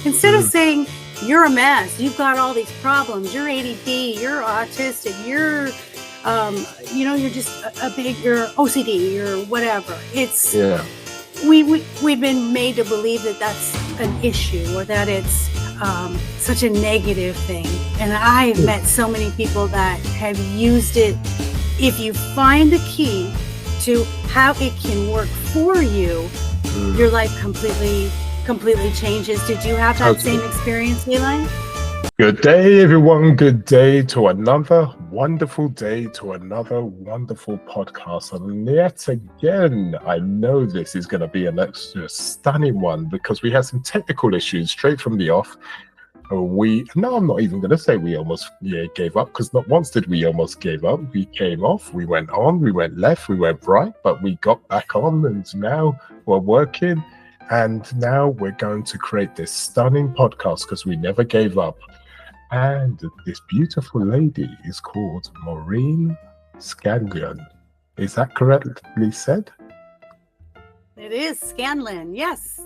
Instead of saying, you're a mess, you've got all these problems, you're ADD, you're autistic, you're, you're just you're OCD or whatever. It's, we've been made to believe that that's an issue or that it's such a negative thing. And I've met so many people that have used it. If you find the key to how it can work for you, your life completely changes. Did you have that same experience, Eli? Good day, everyone. Good day to another wonderful day, to another wonderful podcast. And yet again, I know this is going to be an extra stunning one because we had some technical issues straight from the off. I'm not even going to say we almost gave up, because not once did we almost give up. We came off, we went on, we went left, we went right, but we got back on, and now we're working. And now we're going to create this stunning podcast because we never gave up. And this beautiful lady is called Maureen Scanlon. Is that correctly said? It is Scanlon, yes.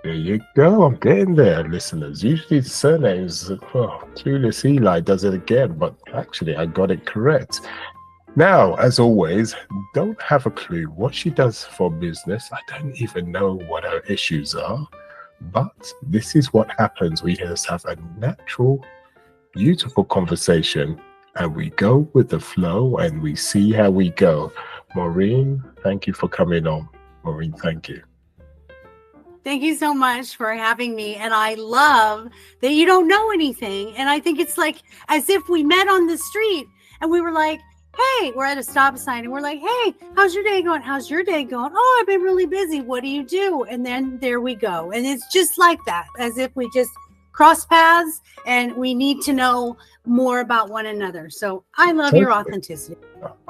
There you go. I'm getting there, listeners. Usually the surnames, Clueless Eli does it again, but actually I got it correct. Now, as always, don't have a clue what she does for business. I don't even know what her issues are, but this is what happens. We just have a natural, beautiful conversation, and we go with the flow, and we see how we go. Maureen, thank you for coming on. Maureen, thank you. Thank you so much for having me. And I love that you don't know anything. And I think it's like as if we met on the street and we were like, hey, we're at a stop sign and we're like, hey, how's your day going? How's your day going? Oh, I've been really busy. What do you do? And then there we go. And it's just like that, as if we just cross paths and we need to know more about one another. So I love your authenticity.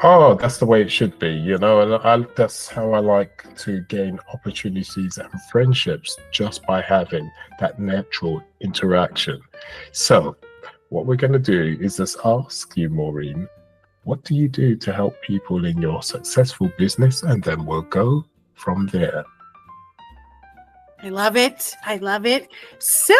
Oh, that's the way it should be, and that's how I like to gain opportunities and friendships, just by having that natural interaction. So what we're going to do is just ask you, Maureen, what do you do to help people in your successful business? And then we'll go from there. I love it. I love it. So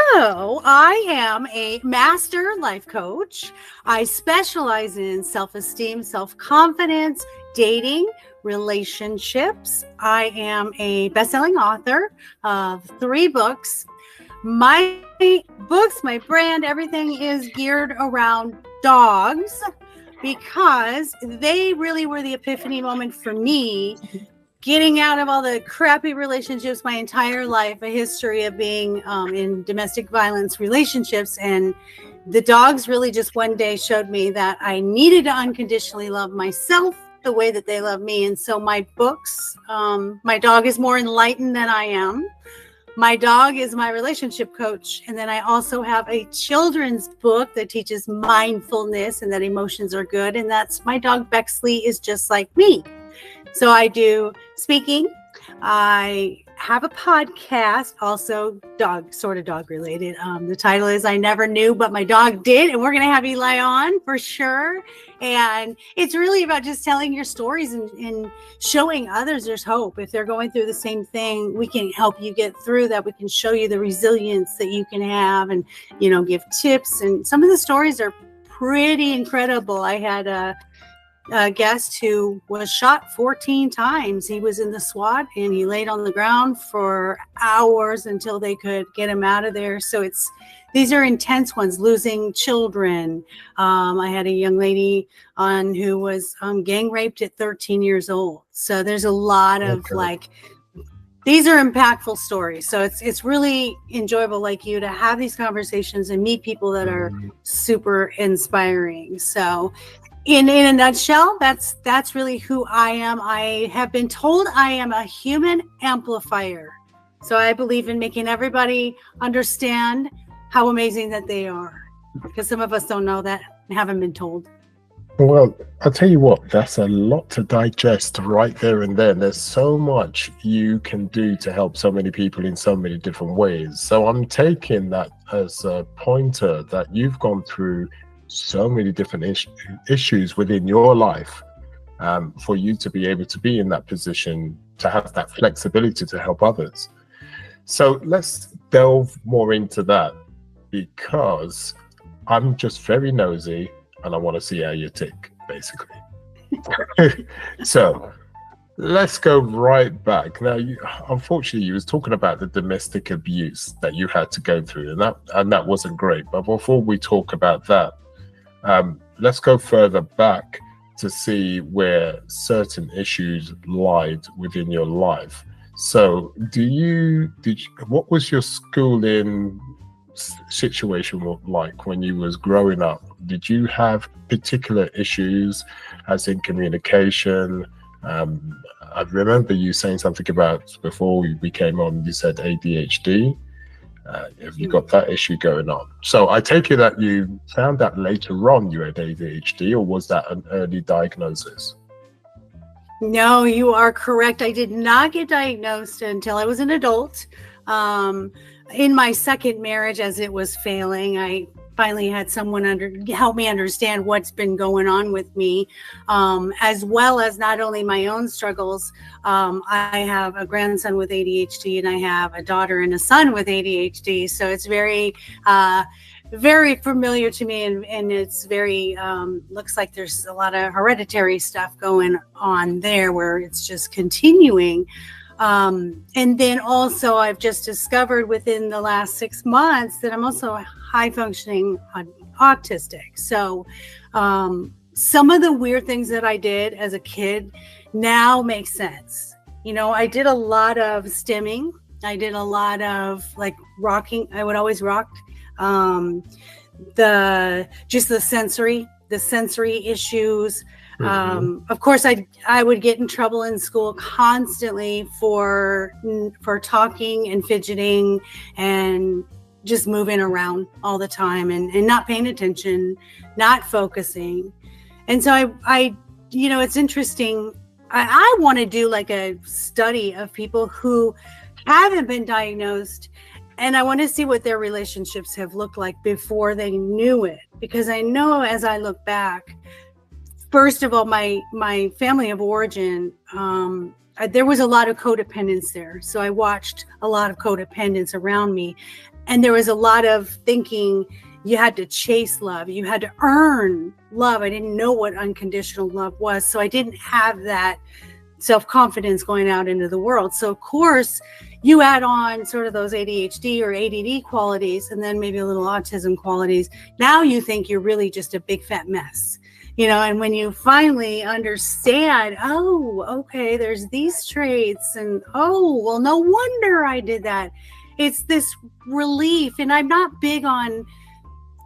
I am a master life coach. I specialize in self-esteem, self-confidence, dating, relationships. I am a best-selling author of 3 books. My books, my brand, everything is geared around dogs because they really were the epiphany moment for me. Getting out of all the crappy relationships my entire life, a history of being in domestic violence relationships. And the dogs really just one day showed me that I needed to unconditionally love myself the way that they love me. And so my books, my dog is more enlightened than I am. My dog is my relationship coach. And then I also have a children's book that teaches mindfulness and that emotions are good. And that's my dog Bexley is just like me. So I do speaking. I have a podcast, also sort of dog related. The title is I Never Knew, But My Dog Did. And we're going to have Eli on for sure. And it's really about just telling your stories and showing others there's hope. If they're going through the same thing, we can help you get through that. We can show you the resilience that you can have and, give tips. And some of the stories are pretty incredible. I had a guest who was shot 14 times. He was in the SWAT and he laid on the ground for hours until they could get him out of there. So these are intense ones, losing children. I had a young lady on who was gang raped at 13 years old. So there's a lot of these are impactful stories. So it's really enjoyable, like you, to have these conversations and meet people that are super inspiring. So in a nutshell, that's really who I am. I have been told I am a human amplifier. So I believe in making everybody understand how amazing that they are, because some of us don't know that and haven't been told. Well, I'll tell you what, that's a lot to digest right there and then. There's so much you can do to help so many people in so many different ways. So I'm taking that as a pointer that you've gone through so many different issues within your life for you to be able to be in that position, to have that flexibility to help others. So let's delve more into that, because I'm just very nosy and I want to see how you tick, basically. So let's go right back. Now, unfortunately, you was talking about the domestic abuse that you had to go through, and that wasn't great. But before we talk about that, let's go further back to see where certain issues lied within your life. So, what was your schooling situation like when you was growing up? Did you have particular issues, as in communication? I remember you saying something about, before we came on, you said ADHD. Have you got that issue going on? So I take it that you found that later on you had ADHD, or was that an early diagnosis? No, you are correct. I did not get diagnosed until I was an adult. In my second marriage, as it was failing, I finally had someone help me understand what's been going on with me, as well as not only my own struggles. I have a grandson with ADHD, and I have a daughter and a son with ADHD. So it's very, very familiar to me, and it's very, looks like there's a lot of hereditary stuff going on there, where it's just continuing. And then also I've just discovered within the last 6 months that I'm also high functioning autistic. So some of the weird things that I did as a kid now make sense. You know, I did a lot of stimming. I did a lot of like rocking. I would always rock. The sensory issues. Of course, I would get in trouble in school constantly for talking and fidgeting and just moving around all the time and not paying attention, not focusing. And so I you know, it's interesting. I want to do like a study of people who haven't been diagnosed, and I want to see what their relationships have looked like before they knew it. Because I know, as I look back, first of all, my family of origin, there was a lot of codependence there. So I watched a lot of codependence around me. And there was a lot of thinking you had to chase love. You had to earn love. I didn't know what unconditional love was. So I didn't have that self-confidence going out into the world. So of course, you add on sort of those ADHD or ADD qualities, and then maybe a little autism qualities. Now you think you're really just a big fat mess. You know, and when you finally understand, oh, okay, there's these traits, and oh, well, no wonder I did that. It's this relief. And I'm not big on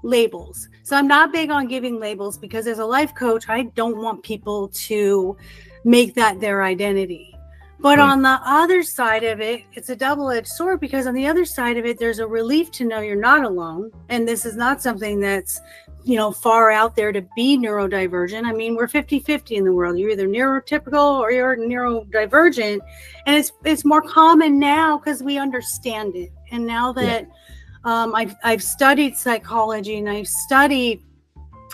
labels. So I'm not big on giving labels, because as a life coach, I don't want people to make that their identity. But on the other side of it, it's a double-edged sword, because on the other side of it, there's a relief to know you're not alone. And this is not something that's, you know, far out there to be neurodivergent. I mean, we're 50-50 in the world. You're either neurotypical or you're neurodivergent. And it's more common now because we understand it. And now that I've studied psychology, and I've studied,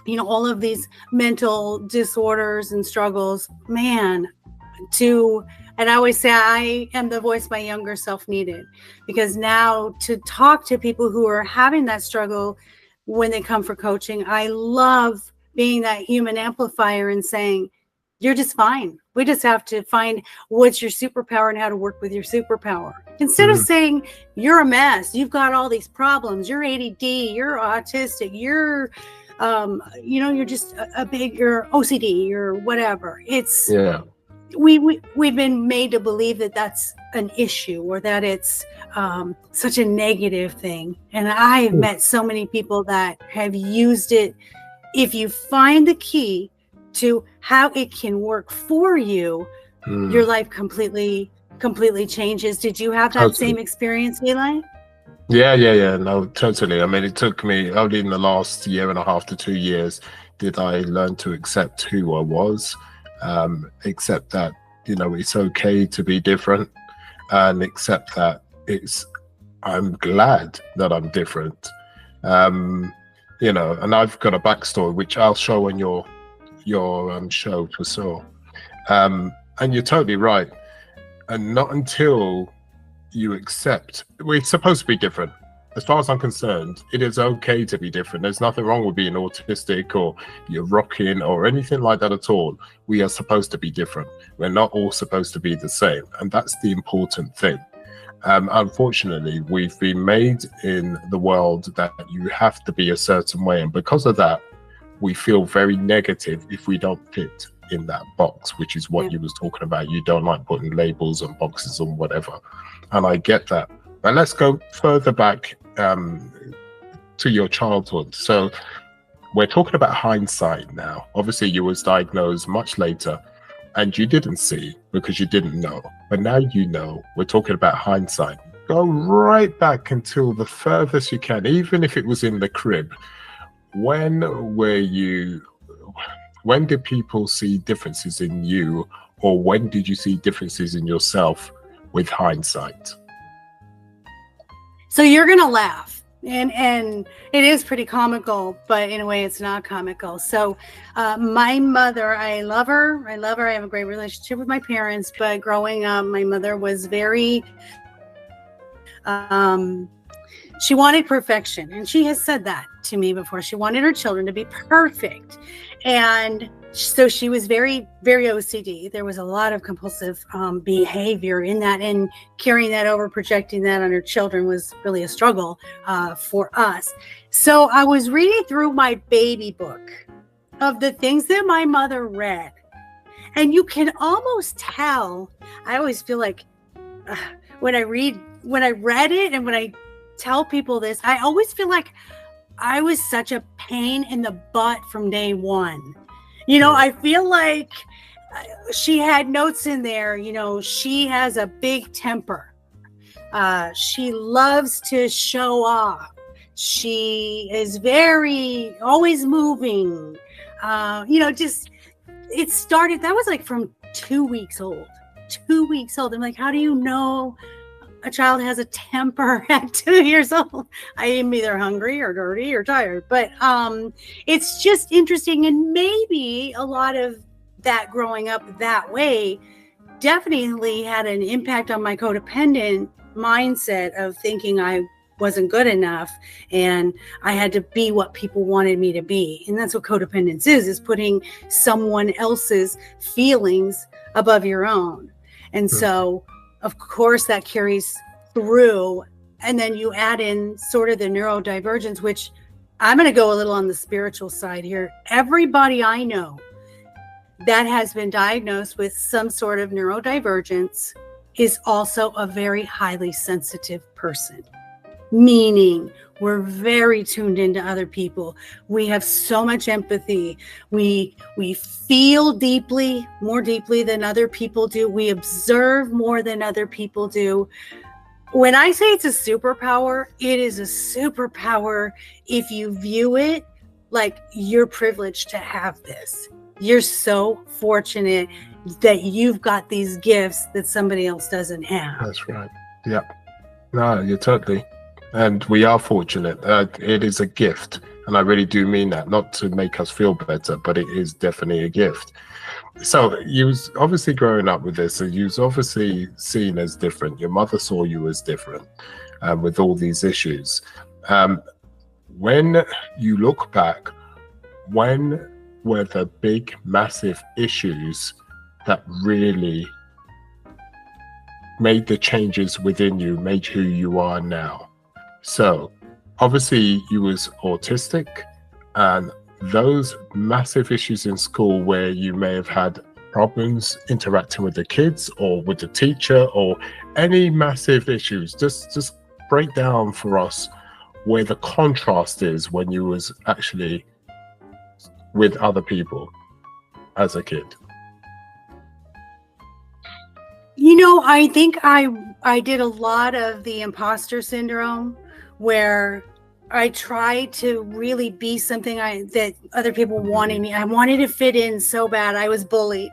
you know, all of these mental disorders and struggles, man, and I always say I am the voice my younger self needed, because now to talk to people who are having that struggle when they come for coaching, I love being that human amplifier and saying, you're just fine. We just have to find what's your superpower and how to work with your superpower. Instead of saying you're a mess, you've got all these problems, you're ADD, you're autistic, you're you know, you're just you're OCD, you're whatever. It's we've been made to believe that that's an issue, or that it's such a negative thing. And I've met so many people that have used it. If you find the key to how it can work for you, your life completely changes. Did you have that same experience, Eli? Yeah. No, totally. I mean, it took me only in the last 1.5 to 2 years did I learn to accept who I was, accept that, you know, it's okay to be different, and accept that I'm glad that I'm different. You know, and I've got a backstory which I'll show on your show for sure. And you're totally right. And not until you accept we're supposed to be different. As far as I'm concerned, it is okay to be different. There's nothing wrong with being autistic or you're rocking or anything like that at all. We are supposed to be different. We're not all supposed to be the same. And that's the important thing. Unfortunately, we've been made in the world that you have to be a certain way. And because of that, we feel very negative if we don't fit in that box, which is what you was talking about. You don't like putting labels and boxes and whatever. And I get that. But let's go further back to your childhood. So we're talking about hindsight now. Obviously, you was diagnosed much later and you didn't see because you didn't know. But now you know. We're talking about hindsight. Go right back until the furthest you can, even if it was in the crib. When did people see differences in you, or when did you see differences in yourself with hindsight? So you're going to laugh, and it is pretty comical, but in a way it's not comical. So my mother, I love her. I have a great relationship with my parents, but growing up, my mother was very, she wanted perfection. And she has said that to me before. She wanted her children to be perfect. And so she was very, very OCD. There was a lot of compulsive behavior in that, and carrying that over, projecting that on her children was really a struggle for us. So I was reading through my baby book of the things that my mother read. And you can almost tell, I always feel like when I read it and when I tell people this, I always feel like I was such a pain in the butt from day one. You know, I feel like she had notes in there, you know, she has a big temper. She loves to show off. She is very, always moving. You know, just, it started, that was like from 2 weeks old. 2 weeks old. I'm like, how do you know a child has a temper at 2 years old? I am either hungry or dirty or tired, but it's just interesting. And maybe a lot of that growing up that way definitely had an impact on my codependent mindset of thinking I wasn't good enough and I had to be what people wanted me to be. And that's what codependence is putting someone else's feelings above your own. And so of course, that carries through. And then you add in sort of the neurodivergence, which I'm going to go a little on the spiritual side here. Everybody I know that has been diagnosed with some sort of neurodivergence is also a very highly sensitive person, meaning we're very tuned into other people. We have so much empathy. We feel deeply, more deeply than other people do. We observe more than other people do. When I say it's a superpower, it is a superpower if you view it like you're privileged to have this. You're so fortunate that you've got these gifts that somebody else doesn't have. That's right. Yep. No, you're totally. And we are fortunate. It is a gift. And I really do mean that, not to make us feel better, but it is definitely a gift. So you was obviously growing up with this, and you was obviously seen as different. Your mother saw you as different with all these issues. When you look back, when were the big, massive issues that really made the changes within you, made who you are now? So obviously you was autistic, and those massive issues in school where you may have had problems interacting with the kids or with the teacher or any massive issues, just break down for us where the contrast is when you was actually with other people as a kid. You know, I think I did a lot of the imposter syndrome where I tried to really be something that other people wanted me. I wanted to fit in so bad. I was bullied.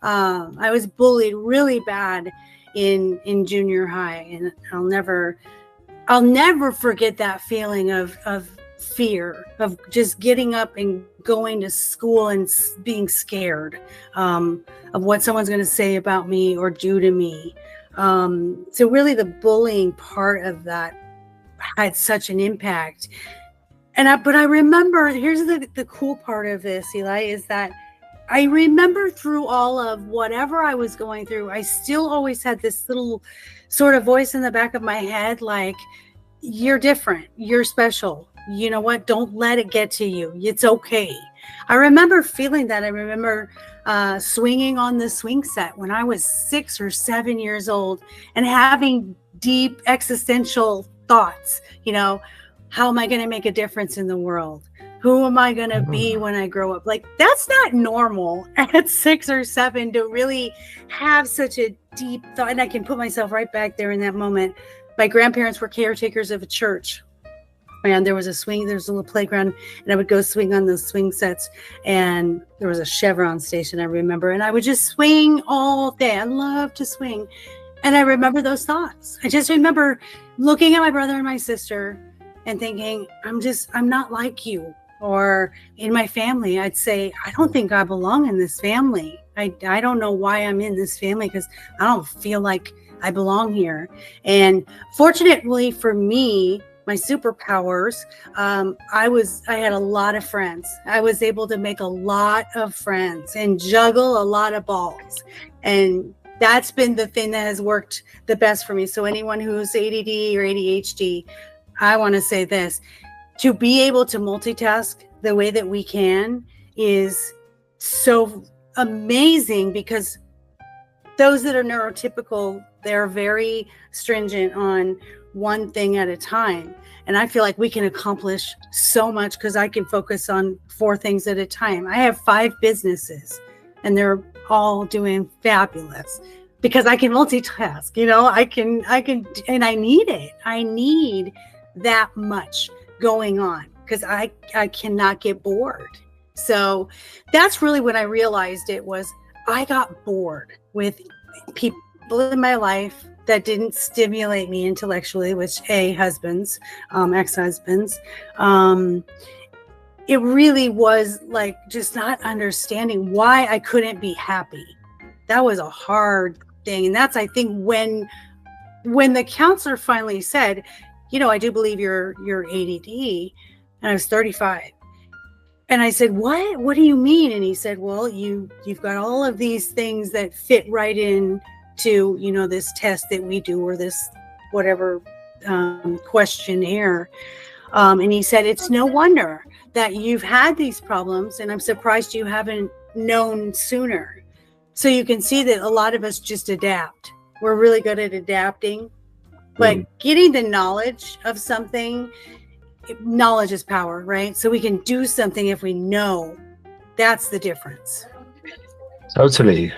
I was bullied really bad in junior high, and I'll never forget that feeling of fear of just getting up and going to school and being scared of what someone's going to say about me or do to me. So really the bullying part of that had such an impact. But I remember, here's the cool part of this, Eli, is that I remember through all of whatever I was going through, I still always had this little sort of voice in the back of my head, like, you're different, you're special. You know what? Don't let it get to you. It's okay. I remember feeling that. I remember swinging on the swing set when I was 6 or 7 years old and having deep existential thoughts. How am I going to make a difference in the world? Who am I going to be when I grow up? Like, that's not normal at 6 or 7 to really have such a deep thought. And I can put myself right back there in that moment. My grandparents were caretakers of a church. And there was a little playground, and I would go swing on those swing sets. And there was a Chevron station, I remember. And I would just swing all day. I love to swing. And I remember those thoughts. I just remember looking at my brother and my sister and thinking, I'm not like you. Or in my family, I'd say, I don't think I belong in this family. I don't know why I'm in this family, because I don't feel like I belong here. And fortunately for me, my superpowers, I had a lot of friends. I was able to make a lot of friends and juggle a lot of balls. And that's been the thing that has worked the best for me. So anyone who's ADD or ADHD, I want to say this: to be able to multitask the way that we can is so amazing, because those that are neurotypical, they're very stringent on one thing at a time. And I feel like we can accomplish so much because I can focus on 4 things at a time. I have 5 businesses and they're all doing fabulous because I can multitask. I can, and I need it. I need that much going on because I cannot get bored. So that's really when I realized it was, I got bored with people in my life that didn't stimulate me intellectually, which husbands, ex-husbands. It really was like just not understanding why I couldn't be happy. That was a hard thing. And that's, I think, when the counselor finally said, I do believe you're ADD. And I was 35. And I said, what do you mean? And he said, well, you've got all of these things that fit right in to, this test that we do, or this whatever questionnaire. And he said, it's no wonder that you've had these problems, and I'm surprised you haven't known sooner. So you can see that a lot of us just adapt. We're really good at adapting, but getting the knowledge of something, knowledge is power, right? So we can do something if we know. That's the difference. Totally.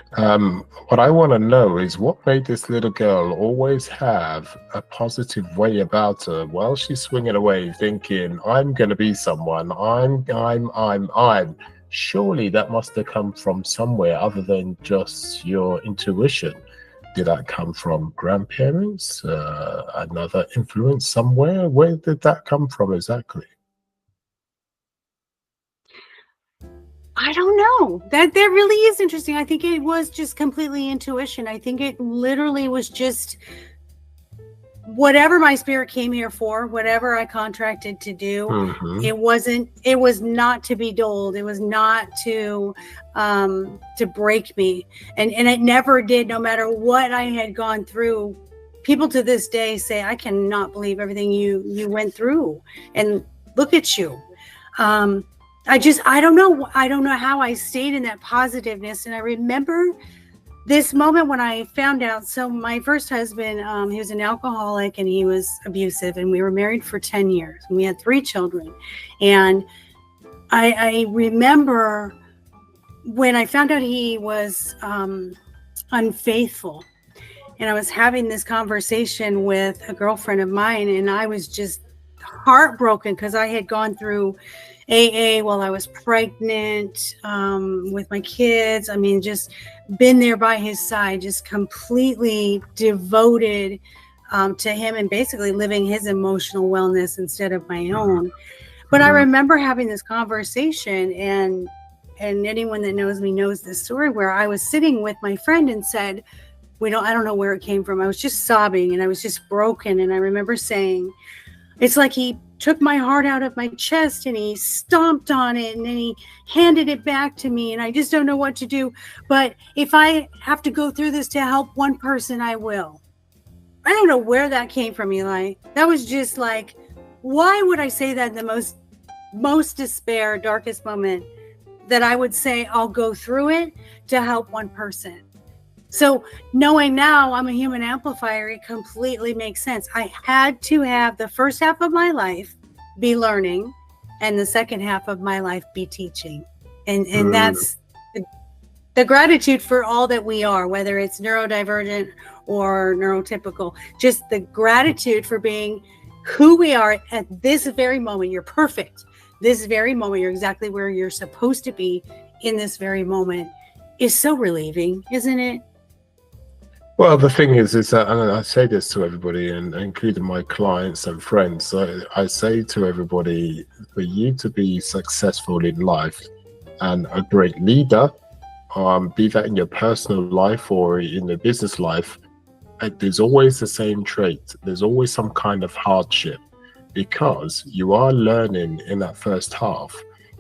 What I want to know is, what made this little girl always have a positive way about her while she's swinging away thinking, I'm going to be someone, I'm. Surely that must have come from somewhere other than just your intuition. Did that come from grandparents? Another influence somewhere? Where did that come from exactly? I don't know. That really is interesting. I think it was just completely intuition. I think it literally was just whatever my spirit came here for, whatever I contracted to do. It was not to be dulled. It was not to break me. And it never did, no matter what I had gone through. People to this day say, I cannot believe everything you went through. And look at you. I don't know. I don't know how I stayed in that positiveness. And I remember this moment when I found out. So my first husband, he was an alcoholic and he was abusive, and we were married for 10 years and we had 3 children. And I remember when I found out he was unfaithful, and I was having this conversation with a girlfriend of mine, and I was just heartbroken because I had gone through AA while I was pregnant with my kids. I mean, just been there by his side, just completely devoted to him and basically living his emotional wellness instead of my own. But I remember having this conversation, and anyone that knows me knows this story, where I was sitting with my friend and said, I don't know where it came from. I was just sobbing and I was just broken. And I remember saying, it's like he took my heart out of my chest and he stomped on it and then he handed it back to me. And I just don't know what to do. But if I have to go through this to help one person, I will. I don't know where that came from, Eli. That was just like, why would I say that in the most despair, darkest moment, that I would say I'll go through it to help one person? So knowing now I'm a human amplifier, it completely makes sense. I had to have the first half of my life be learning and the second half of my life be teaching. And that's the gratitude for all that we are, whether it's neurodivergent or neurotypical, just the gratitude for being who we are at this very moment. You're perfect. This very moment, you're exactly where you're supposed to be in this very moment is so relieving, isn't it? Well, the thing is that, and I say this to everybody, and including my clients and friends, I say to everybody, for you to be successful in life and a great leader, be that in your personal life or in the business life, there's always the same trait. There's always some kind of hardship, because you are learning in that first half.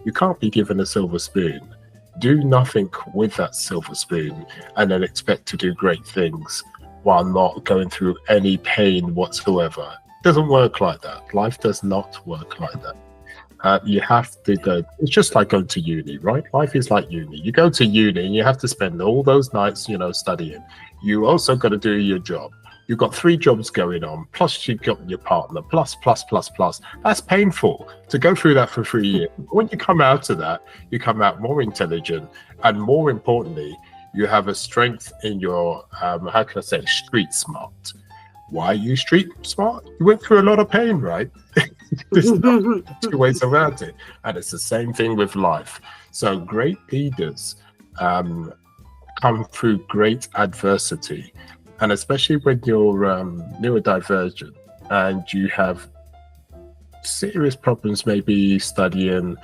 You can't be given a silver spoon. Do nothing with that silver spoon and then expect to do great things while not going through any pain whatsoever. It doesn't work like that. Life does not work like that. You have to go, it's just like going to uni, right? Life is like uni. You go to uni and you have to spend all those nights, studying. You also got to do your job. You've got 3 jobs going on, plus you've got your partner, plus. That's painful to go through that for 3 years. When you come out of that, you come out more intelligent, and more importantly, you have a strength in your, street smart. Why are you street smart? You went through a lot of pain, right? There's no 2 ways around it. And it's the same thing with life. So great leaders come through great adversity. And especially when you're neurodivergent and you have serious problems, maybe studying,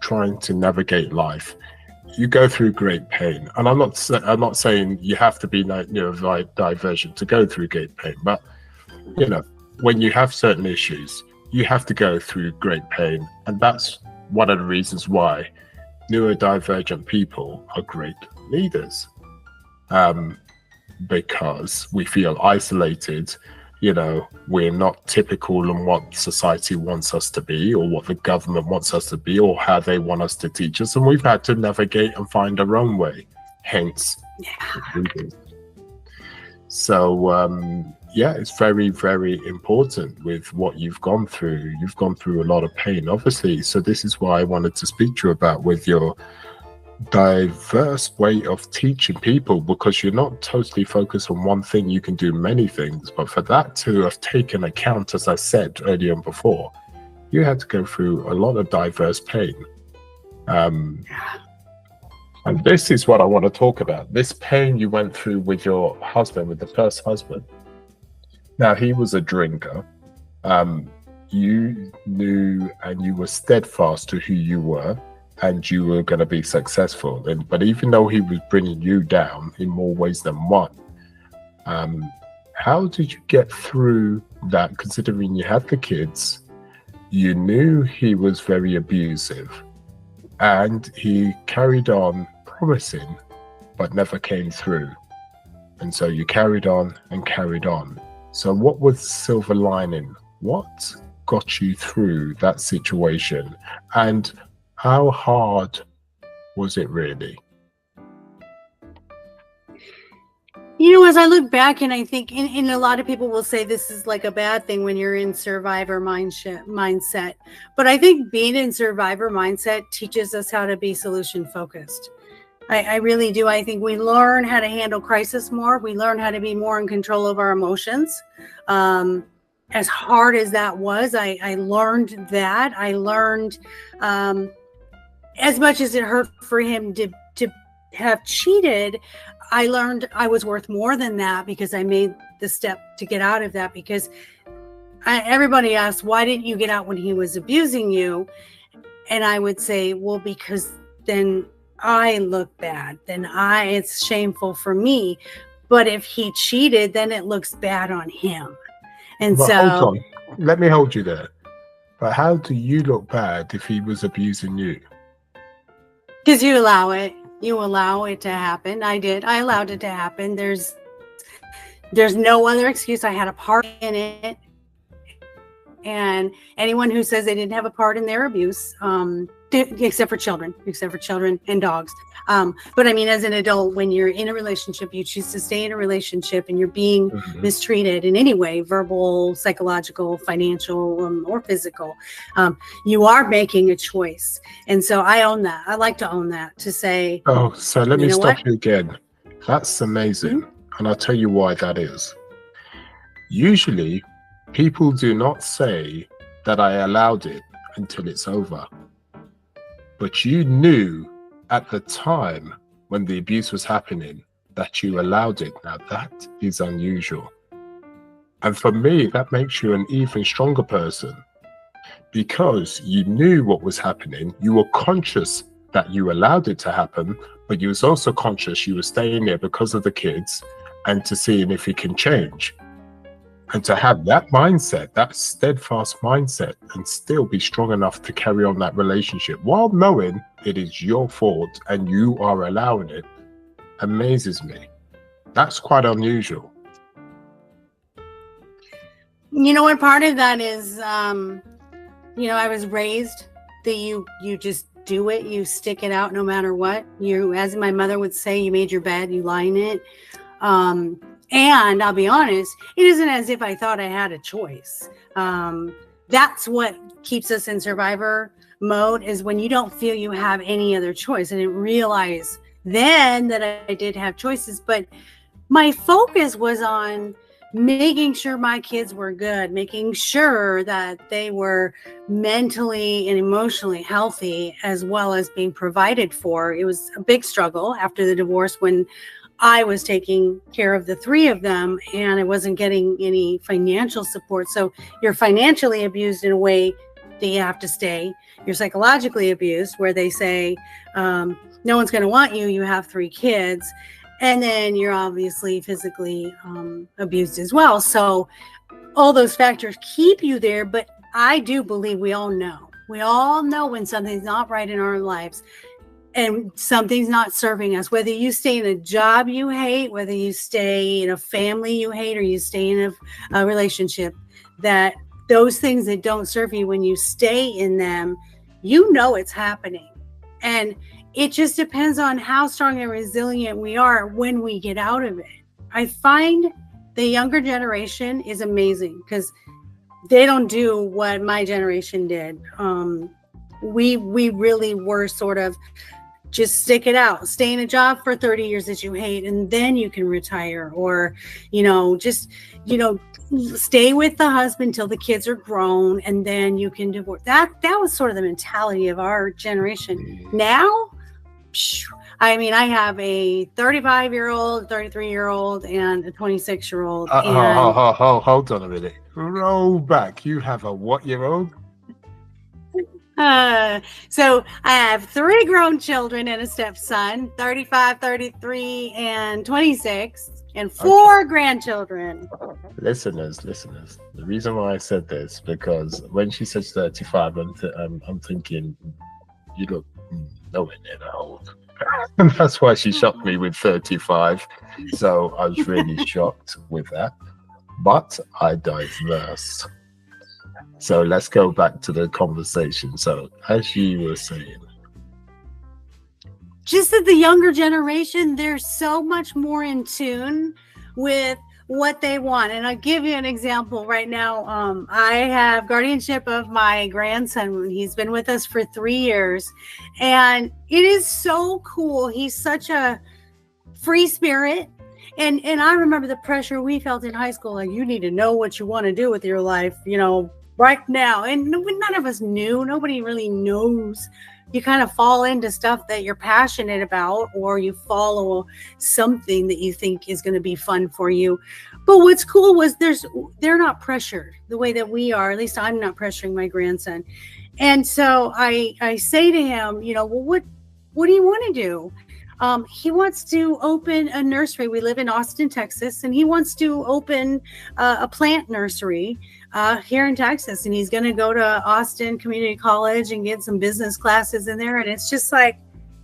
trying to navigate life, you go through great pain. And I'm not saying you have to be neurodivergent to go through great pain, but when you have certain issues, you have to go through great pain, and that's one of the reasons why neurodivergent people are great leaders. Because we feel isolated, we're not typical in what society wants us to be, or what the government wants us to be, or how they want us to teach us, and we've had to navigate and find our own way, hence so it's very, very important with what you've gone through. You've gone through a lot of pain, obviously, so this is why I wanted to speak to you about with your diverse way of teaching people, because you're not totally focused on one thing. You can do many things, but for that to have taken account, as I said earlier and before, you had to go through a lot of diverse pain. And this is what I want to talk about. This pain you went through with your husband, with the first husband. Now, he was a drinker. You knew and you were steadfast to who you were, and you were going to be successful. But even though he was bringing you down in more ways than one, how did you get through that, considering you had the kids, you knew he was very abusive, and he carried on promising, but never came through? And so you carried on and carried on. So what was the silver lining? What got you through that situation? And how hard was it really? As I look back, and I think and a lot of people will say this is like a bad thing when you're in survivor mindset. But I think being in survivor mindset teaches us how to be solution focused. I really do. I think we learn how to handle crisis more. We learn how to be more in control of our emotions. As hard as that was, I learned that. I learned as much as it hurt for him to have cheated, I learned I was worth more than that, because I made the step to get out of that. Because everybody asks, why didn't you get out when he was abusing you? And I would say, well, because then I look bad. Then it's shameful for me. But if he cheated, then it looks bad on him. And But so, hold on, let me hold you there. But how do you look bad if he was abusing you? because you allow it to happen. I did. I allowed it to happen. There's no other excuse. I had a part in it. And anyone who says they didn't have a part in their abuse, except for children and dogs. But I mean, as an adult, when you're in a relationship, you choose to stay in a relationship and you're being mistreated in any way, verbal, psychological, financial, or physical, you are making a choice. And so I own that. I like to own that, to say, oh, so let me stop you again. That's amazing. Mm-hmm. And I'll tell you why that is. Usually, people do not say that I allowed it until it's over. But you knew at the time when the abuse was happening that you allowed it. Now that is unusual. And for me, that makes you an even stronger person, because you knew what was happening. You were conscious that you allowed it to happen, but you was also conscious you were staying there because of the kids and to seeing if it can change. And to have that mindset, that steadfast mindset, and still be strong enough to carry on that relationship while knowing it is your fault and you are allowing it, amazes me. That's quite unusual. You know what, part of that is, I was raised that you just do it, you stick it out no matter what. You, as my mother would say, you made your bed, you lie in it. And I'll be honest, it isn't as if I thought I had a choice. That's what keeps us in survivor mode, is when you don't feel you have any other choice. I didn't realize then that I did have choices, but my focus was on making sure my kids were good, making sure that they were mentally and emotionally healthy, as well as being provided for. It was a big struggle after the divorce when I was taking care of the three of them and I wasn't getting any financial support. So you're financially abused in a way that you have to stay. You're psychologically abused, where they say, no one's going to want you. You have three kids. And then you're obviously physically abused as well. So all those factors keep you there. But I do believe we all know. We all know when something's not right in our lives and something's not serving us, whether you stay in a job you hate, whether you stay in a family you hate, or you stay in a relationship, that those things that don't serve you, when you stay in them, you know it's happening. And it just depends on how strong and resilient we are when we get out of it. I find the younger generation is amazing because they don't do what my generation did. We really were sort of just stick it out, stay in a job for 30 years that you hate, and then you can retire, or, stay with the husband till the kids are grown and then you can divorce. That was sort of the mentality of our generation. Now, I mean, I have a 35-year-old, 33-year-old, and a 26-year-old. Hold on a minute. Roll back. You have a what-year-old? So I have three grown children and a stepson, 35, 33, and 26, and four grandchildren. Listeners, the reason why I said this, because when she says 35, I'm thinking, you look nowhere near that old. And that's why she shocked me with 35. So I was really shocked with that. But I diverse. So let's go back to the conversation. So as you were saying, just that the younger generation, they're so much more in tune with what they want. And I'll give you an example right now. I have guardianship of my grandson. He's been with us for 3 years, and it is so cool. He's such a free spirit. And I remember the pressure we felt in high school, like, you need to know what you want to do with your life, right now. And none of us knew. Nobody really knows. You kind of fall into stuff that you're passionate about, or you follow something that you think is going to be fun for you. But what's cool was they're not pressured the way that we are. At least I'm not pressuring my grandson. And so I say to him, well, what do you want to do? He wants to open a nursery. We live in Austin, Texas, and he wants to open a plant nursery here in Texas. And he's going to go to Austin Community College and get some business classes in there. And it's just like,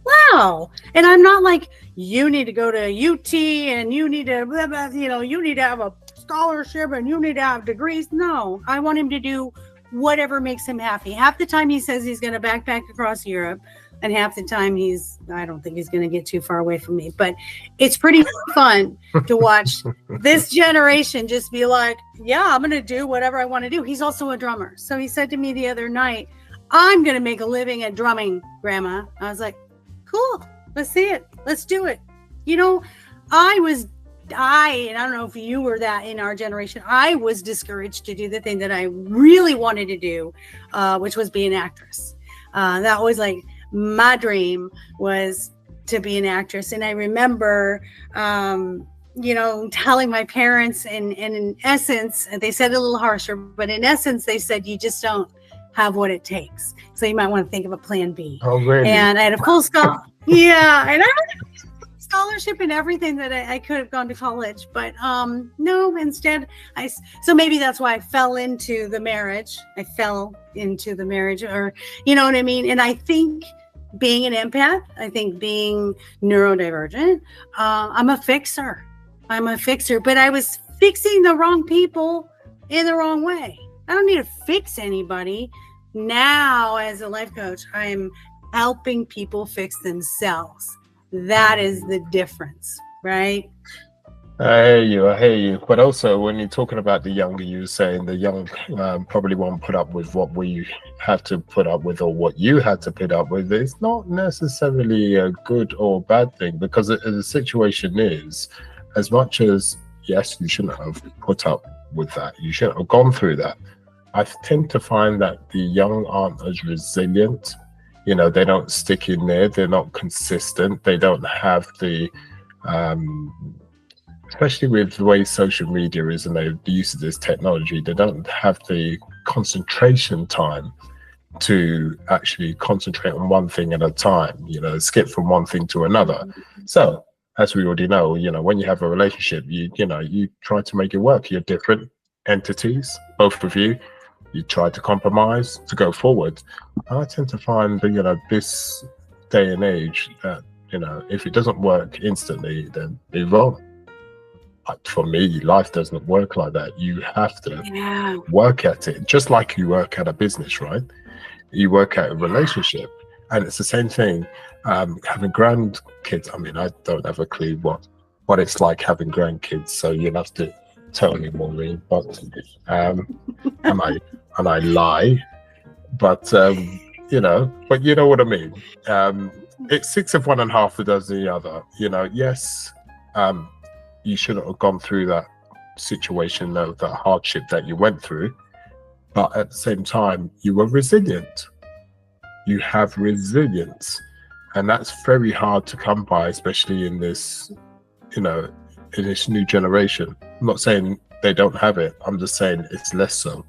wow. And I'm not like, you need to go to UT and you need to, blah, blah, you need to have a scholarship and you need to have degrees. No, I want him to do whatever makes him happy. Half the time he says he's going to backpack across Europe, and half the time I don't think he's going to get too far away from me. But it's pretty fun to watch this generation just be like, yeah, I'm going to do whatever I want to do. He's also a drummer. So he said to me the other night, I'm going to make a living at drumming, Grandma. I was like, cool. Let's see it. Let's do it. And I don't know if you were that in our generation, I was discouraged to do the thing that I really wanted to do, which was be an actress. That was like my dream, was to be an actress. And I remember, telling my parents, and in essence, they said it a little harsher, but in essence, they said, you just don't have what it takes. So you might want to think of a plan B. Oh, really? And I had a full scholarship. Yeah. And I had a scholarship and everything that I could have gone to college, but no, instead so maybe that's why I fell into the marriage. Or, you know what I mean? And I think being an empath, I think being neurodivergent, I'm a fixer, but I was fixing the wrong people in the wrong way. I don't need to fix anybody. Now, as a life coach, I'm helping people fix themselves. That is the difference, right? I hear you. But also, when you're talking about the younger, you were saying the young probably won't put up with what we have to put up with, or what you had to put up with. It's not necessarily a good or bad thing, because the situation is, as much as, yes, you shouldn't have put up with that, you shouldn't have gone through that, I tend to find that the young aren't as resilient. They don't stick in there. They're not consistent. They don't have the, especially with the way social media is and the use of this technology, they don't have the concentration time to actually concentrate on one thing at a time, skip from one thing to another. So, as we already know, when you have a relationship, you try to make it work. You're different entities, both of you. You try to compromise to go forward. I tend to find that, this day and age, that, if it doesn't work instantly, then move on. But for me, life doesn't work like that. You have to work at it, just like you work at a business, right? You work at a relationship, and it's the same thing. Having grandkids, I mean, I don't have a clue what it's like having grandkids, so you'll have to tell me, Maureen, but and I lie, but but you know what I mean. It's 6 of one and half a dozen the other. Yes, you shouldn't have gone through that situation, that hardship that you went through, but at the same time, you were resilient. You have resilience, and that's very hard to come by, especially in this, in this new generation. I'm not saying they don't have it. I'm just saying it's less so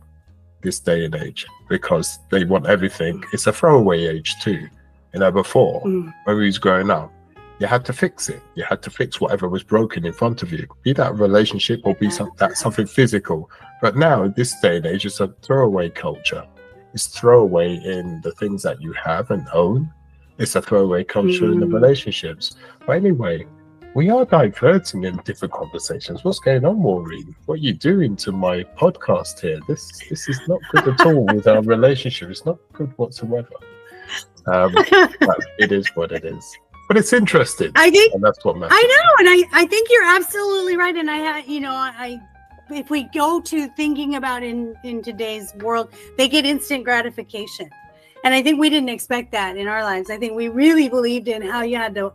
this day and age, because they want everything. It's a throwaway age too. Before, when we was growing up, you had to fix it. You had to fix whatever was broken in front of you, be that a relationship or be something physical. But now, this day and age, it's a throwaway culture. It's throwaway in the things that you have and own. It's a throwaway culture in the relationships. But anyway, we are diverting in different conversations. What's going on, Maureen? What are you doing to my podcast here? This is not good at all with our relationship. It's not good whatsoever. But it is what it is. But it's interesting. I think, and that's what matters. I know, and I think you're absolutely right. And if we go to thinking about in today's world, they get instant gratification. And I think we didn't expect that in our lives. I think we really believed in how you had to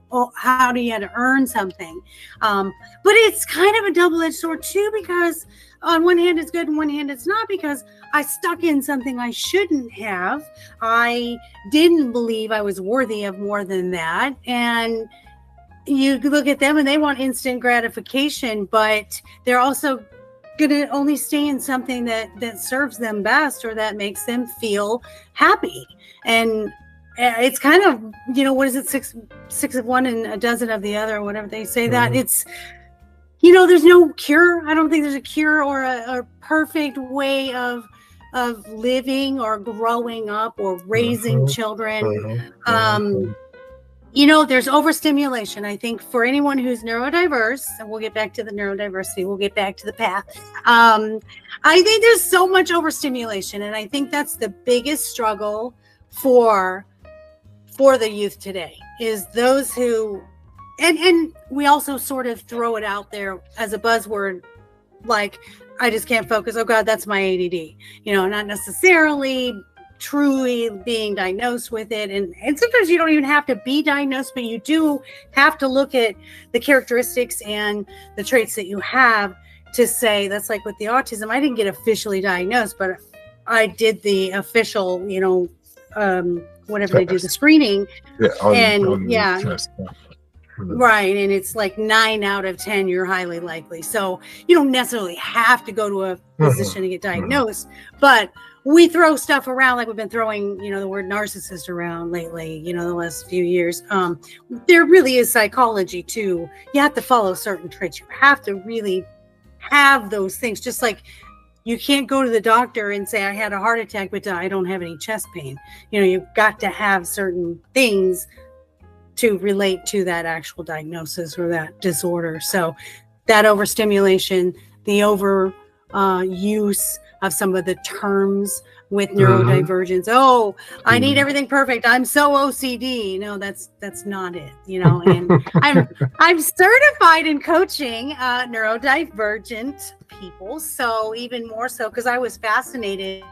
earn something. But it's kind of a double-edged sword too, because on one hand it's good, and one hand it's not, because I stuck in something I shouldn't have. I didn't believe I was worthy of more than that. And you look at them and they want instant gratification, but they're also going to only stay in something that serves them best, or that makes them feel happy. And it's kind of, what is it? Six of one and a dozen of the other, or whatever they say. That it's, there's no cure. I don't think there's a cure or a perfect way of living or growing up or raising children. There's overstimulation. I think for anyone who's neurodiverse, and we'll get back to the neurodiversity, we'll get back to the path. I think there's so much overstimulation, and I think that's the biggest struggle for the youth today, is those who, and we also sort of throw it out there as a buzzword, like, I just can't focus. Oh God, that's my ADD. Not necessarily truly being diagnosed with it. And sometimes you don't even have to be diagnosed, but you do have to look at the characteristics and the traits that you have to say, that's like with the autism. I didn't get officially diagnosed, but I did the official, whatever they do, the screening. Right. And it's like 9 out of 10, you're highly likely. So you don't necessarily have to go to a physician to get diagnosed, but we throw stuff around, like we've been throwing, the word narcissist around lately, the last few years. There really is psychology too. You have to follow certain traits. You have to really have those things. Just like you can't go to the doctor and say, I had a heart attack, but I don't have any chest pain. You've got to have certain things to relate to that actual diagnosis or that disorder. So that overstimulation, the use of some of the terms with neurodivergence. Oh, I need everything perfect. I'm so OCD. No, that's not it. And I'm certified in coaching neurodivergent people. So even more so, because I was fascinated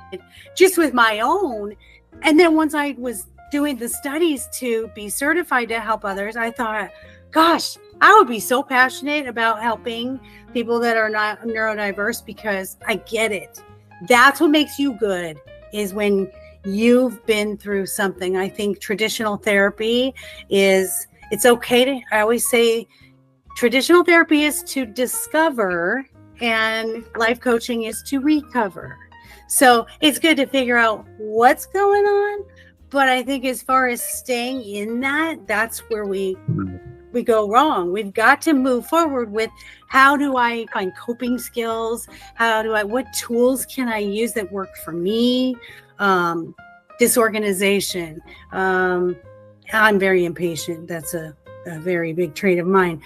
just with my own. And then once I was doing the studies to be certified to help others, I thought, gosh, I would be so passionate about helping people that are not neurodiverse, because I get it. That's what makes you good, is when you've been through something. I think traditional therapy it's okay to, I always say traditional therapy is to discover and life coaching is to recover. So it's good to figure out what's going on. But I think as far as staying in that's where we go wrong. We've got to move forward with, how do I find coping skills? What tools can I use that work for me? Disorganization. I'm very impatient. That's a very big trait of mine.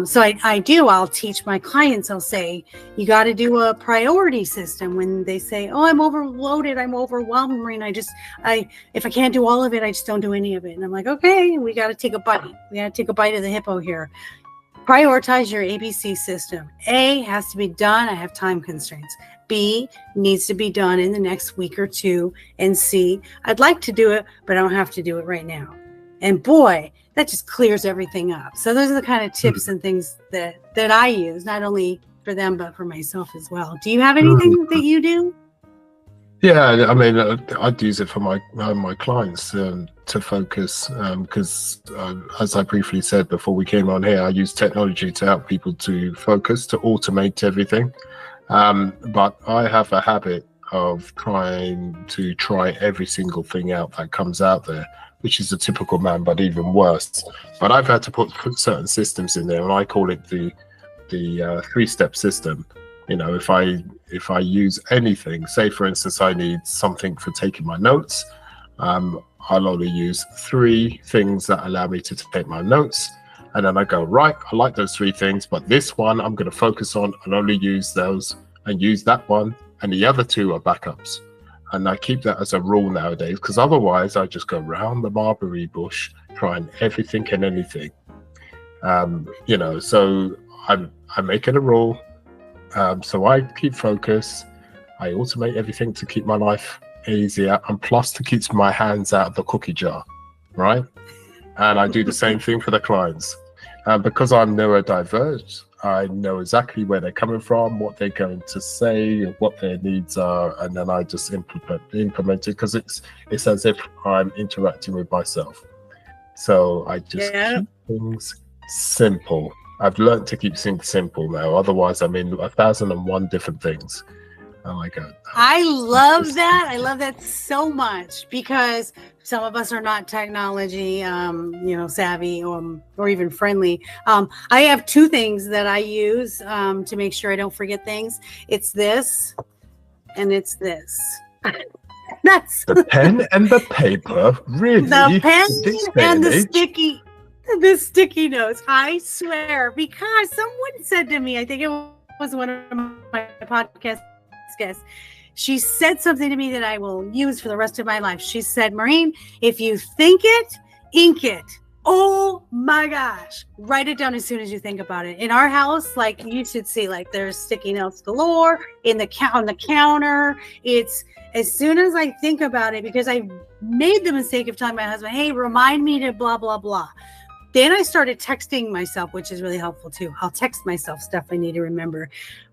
So I'll teach my clients, I'll say, you got to do a priority system. When they say, oh, I'm overloaded, I'm overwhelmed, Maureen, if I can't do all of it, I just don't do any of it. And I'm like, okay, we got to take a bite. We got to take a bite of the hippo here. Prioritize your ABC system. A has to be done. I have time constraints. B needs to be done in the next week or two. And C, I'd like to do it, but I don't have to do it right now. And boy, that just clears everything up. So those are the kind of tips and things that I use, not only for them, but for myself as well. Do you have anything that you do? Yeah, I mean, I'd use it for my clients to focus, because as I briefly said before we came on here, I use technology to help people to focus, to automate everything. But I have a habit of trying to try every single thing out that comes out there, which is a typical man, but even worse. But I've had to put certain systems in there, and I call it the 3-step system. If I use anything, say for instance, I need something for taking my notes, I'll only use 3 things that allow me to take my notes. And then I go, right, I like those 3 things, but this one I'm going to focus on and only use those, and use that one. And the other 2 are backups. And I keep that as a rule nowadays, because otherwise I just go round the mulberry bush, trying everything and anything. So I make it a rule. So I keep focus. I automate everything to keep my life easier, and plus to keep my hands out of the cookie jar, right? And I do the same thing for the clients. Because I'm neurodiverged, I know exactly where they're coming from, what they're going to say, what their needs are, and then I just implement it, because it's as if I'm interacting with myself. So I just keep things simple. I've learned to keep things simple now. Otherwise, I'm in 1,001 different things. I like it. I love that. I love that so much because some of us are not technology, savvy or even friendly. I have two things that I use to make sure I don't forget things. It's this and it's this. That's the pen and the paper, really? The pen and the sticky notes. I swear, because someone said to me, I think it was one of my podcast guests, she said something to me that I will use for the rest of my life. She said, Maureen, if you think it, ink it. Oh my gosh. Write it down as soon as you think about it. In our house, like you should see, like there's sticky notes galore on the counter. It's as soon as I think about it, because I made the mistake of telling my husband, hey, remind me to blah, blah, blah. Then I started texting myself, which is really helpful too. I'll text myself stuff I need to remember.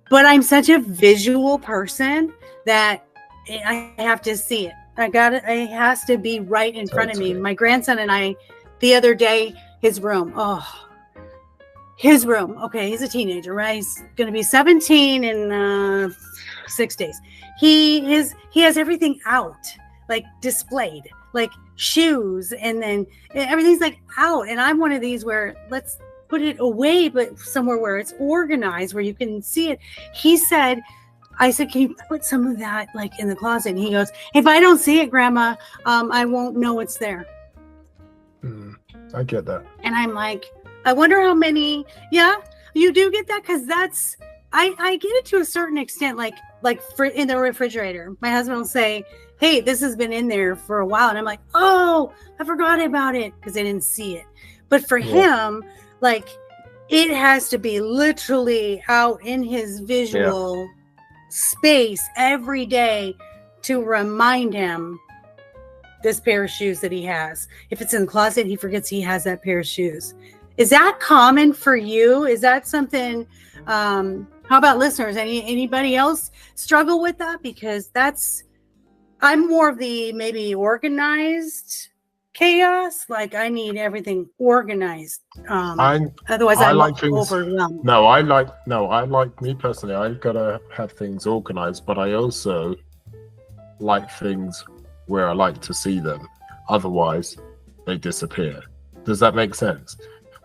But I'm such a visual person that I have to see it. It has to be right in front of me. My grandson and I, the other day, his room. Okay, he's a teenager, right? He's going to be 17 in 6 days. He has everything out, like displayed, like shoes, and then everything's like out. And I'm one of these where let's put it away, but somewhere where it's organized, where you can see it. I said, can you put some of that like in the closet? And he goes, if I don't see it, Grandma, I won't know it's there. I get that. And I'm like, I wonder how many. Yeah, you do get that, because that's I get it to a certain extent. Like in the refrigerator, my husband will say, hey, this has been in there for a while, and I'm like, oh, I forgot about it because I didn't see it. But for him, like it has to be literally out in his visual space every day to remind him this pair of shoes that he has. If it's in the closet, he forgets he has that pair of shoes. Is that common for you? Is that something, how about listeners? Anybody else struggle with that? Because I'm more of the maybe organized chaos. Like I need everything organized. Otherwise I'm like overwhelmed. Me personally, I gotta have things organized, but I also like things where I like to see them. Otherwise, they disappear. Does that make sense?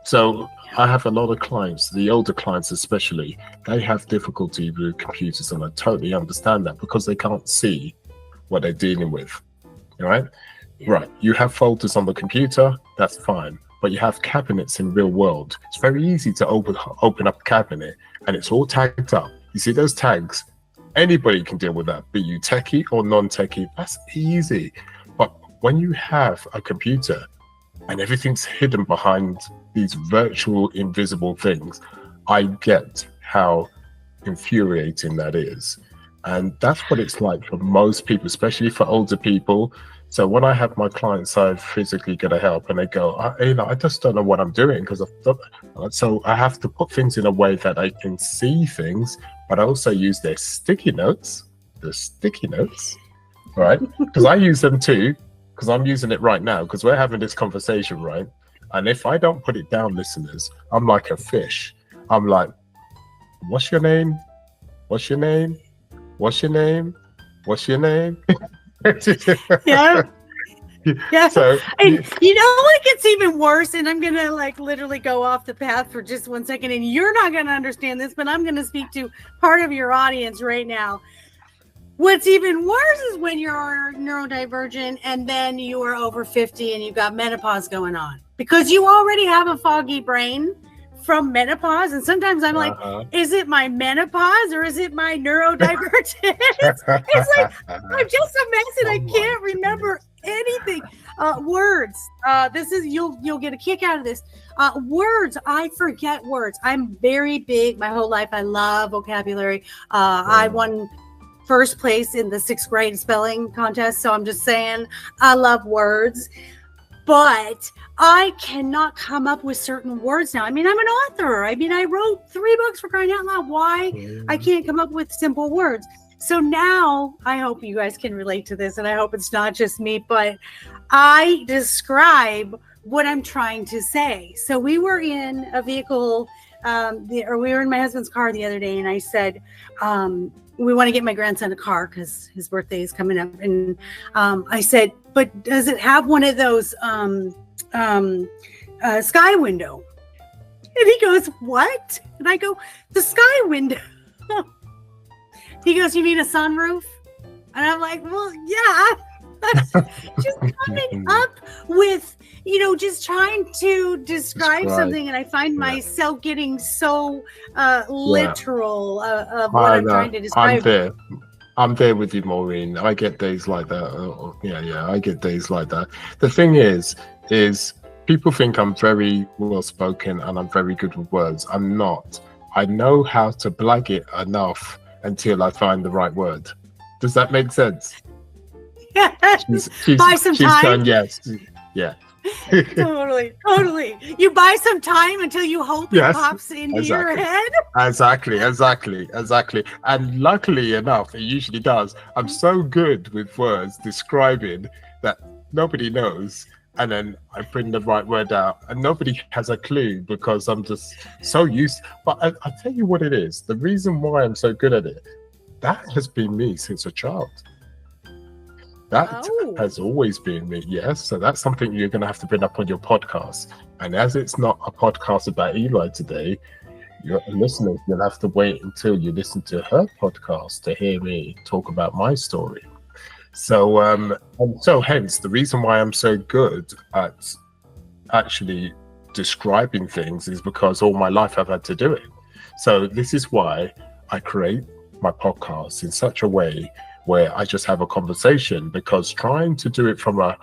So I have a lot of clients, the older clients especially, they have difficulty with computers, and I totally understand that because they can't see what they're dealing with. All right? Yeah. Right. You have folders on the computer, that's fine. But you have cabinets in real world. It's very easy to open up a cabinet and it's all tagged up. You see those tags? Anybody can deal with that, be you techie or non-techie. That's easy. But when you have a computer and everything's hidden behind these virtual, invisible things, I get how infuriating that is. And that's what it's like for most people, especially for older people. So when I have my clients, I physically get a help and they go, I just don't know what I'm doing, because so I have to put things in a way that I can see things, but I also use their sticky notes, right? Because I use them too, because I'm using it right now, because we're having this conversation, right? And if I don't put it down, listeners, I'm like a fish. I'm like, what's your name? What's your name? What's your name? What's your name? Yeah. So, and you know, like it's even worse, and I'm gonna like literally go off the path for just 1 second, and you're not gonna understand this, but I'm gonna speak to part of your audience right now. What's even worse is when you're neurodivergent and then you are over 50 and you've got menopause going on, because you already have a foggy brain from menopause. And sometimes I'm like, is it my menopause or is it my neurodivergence? It's like, I'm just a mess and I can't remember anything. Words. This is, you'll get a kick out of this. Words. I forget words. I'm very big my whole life. I love vocabulary. I won first place in the 6th grade spelling contest. So I'm just saying, I love words. But I cannot come up with certain words now. I mean, I'm an author. I mean, I wrote 3 books, for crying out loud. Why? I can't come up with simple words. So now I hope you guys can relate to this, and I hope it's not just me, but I describe what I'm trying to say. So we were in a vehicle we were in my husband's car the other day, and I said, we want to get my grandson a car because his birthday is coming up. And I said, but does it have one of those sky window? And he goes, what? And I go, the sky window. He goes, you mean a sunroof? And I'm like, well, yeah. Just coming up with, just trying to describe something. And I find myself getting so literal of what I'm trying to describe. I'm there with you, Maureen. I get days like that. I get days like that. The thing is people think I'm very well spoken and I'm very good with words. I'm not. I know how to blag it enough until I find the right word. Does that make sense? Yes. Buy some time. Done, yes. Yeah. Totally. You buy some time until you hope it pops into your head. Exactly. And luckily enough, it usually does. I'm so good with words describing that nobody knows. And then I bring the right word out and nobody has a clue because I'm just so used. But I tell you what it is. The reason why I'm so good at it, that has been me since a child. That has always been me, yes. So that's something you're going to have to bring up on your podcast. And as it's not a podcast about Eli today, your listeners, you'll have to wait until you listen to her podcast to hear me talk about my story. So, and so hence the reason why I'm so good at actually describing things is because all my life I've had to do it. So this is why I create my podcast in such a way where I just have a conversation, because trying to do it from a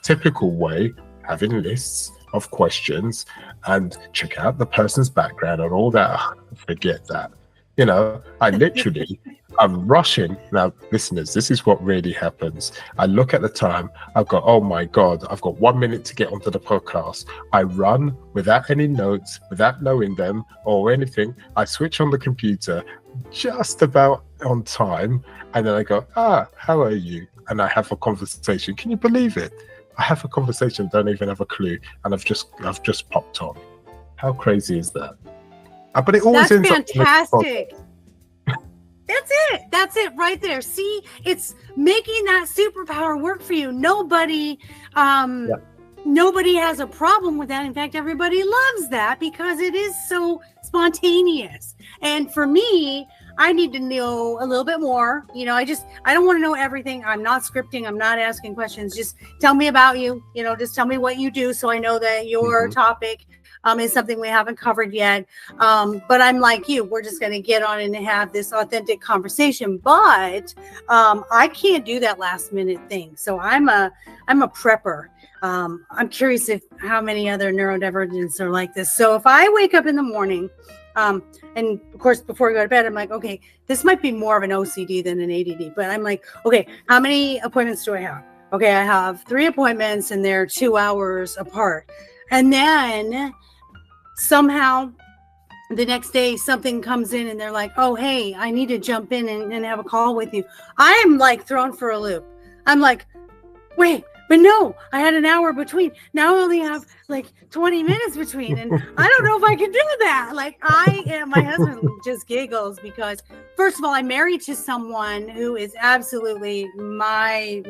typical way, having lists of questions and check out the person's background and all that, forget that. I literally, I'm rushing. Now, listeners, this is what really happens. I look at the time, I've got, oh my God, I've got 1 minute to get onto the podcast. I run without any notes, without knowing them or anything. I switch on the computer just about on time. And then I go, how are you? And I have a conversation. Can you believe it? I have a conversation, don't even have a clue. And I've just popped on. How crazy is that? But it always ends fantastic. That's it right there. See, it's making that superpower work for you. Nobody has a problem with that. In fact, everybody loves that because it is so spontaneous. And for me, I need to know a little bit more. I don't want to know everything. I'm not scripting. I'm not asking questions. Just tell me about you. Just tell me what you do so I know that your topic is something we haven't covered yet. But I'm like you. We're just going to get on and have this authentic conversation. But I can't do that last minute thing. So I'm a prepper. I'm curious how many other neurodivergents are like this. So if I wake up in the morning, and of course, before I go to bed, I'm like, okay, this might be more of an OCD than an ADD, but I'm like, okay, how many appointments do I have? Okay, I have 3 appointments and they're 2 hours apart. And then somehow the next day something comes in and they're like, oh, hey, I need to jump in and have a call with you. I am like thrown for a loop. I'm like, wait, but no, I had an hour between. Now I only have like 20 minutes between. And I don't know if I can do that. Like my husband just giggles because first of all, I'm married to someone who is absolutely my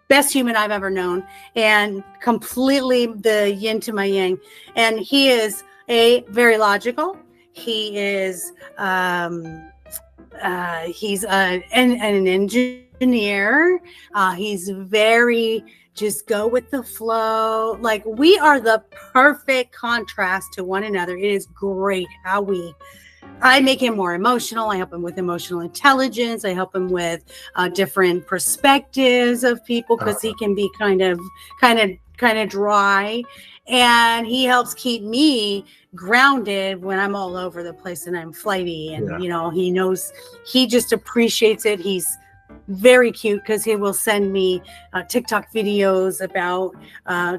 best human I've ever known and completely the yin to my yang. And he is very logical. He is, he's an engineer. He's very just go with the flow. Like we are the perfect contrast to one another. It is great how I make him more emotional. I help him with emotional intelligence. I help him with different perspectives of people because he can be kind of dry, and he helps keep me grounded when I'm all over the place and I'm flighty. And he knows, he just appreciates it. He's very cute because he will send me TikTok videos about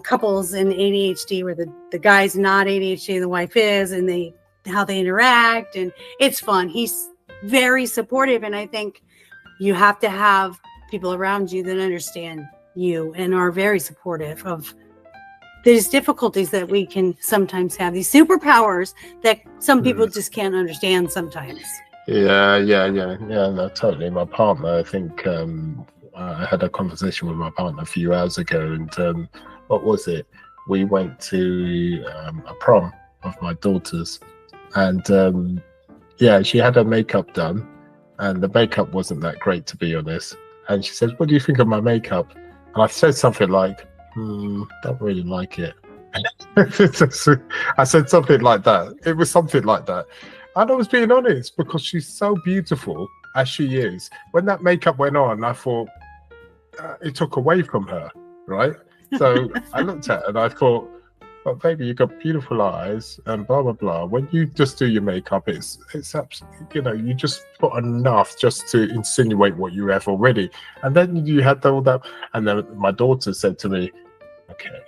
couples in ADHD where the guy's not ADHD, the wife is, and how they interact, and it's fun. He's very supportive, and I think you have to have people around you that understand you and are very supportive of these difficulties that we can sometimes have, these superpowers that some people just can't understand sometimes. Yeah, no, totally. My partner, I think I had a conversation with my partner a few hours ago, and what was it? We went to a prom of my daughter's, and she had her makeup done, and the makeup wasn't that great, to be honest. And she says, "What do you think of my makeup?" And I said something like, "Don't really like it." I said something like that. It was something like that. And I was being honest, because she's so beautiful as she is. When that makeup went on, I thought it took away from her, right? So I looked at her and I thought, "But baby, you've got beautiful eyes and blah, blah, blah." When you just do your makeup, it's absolutely, you just put enough just to insinuate what you have already. And then you had all that. And then my daughter said to me, "Okay,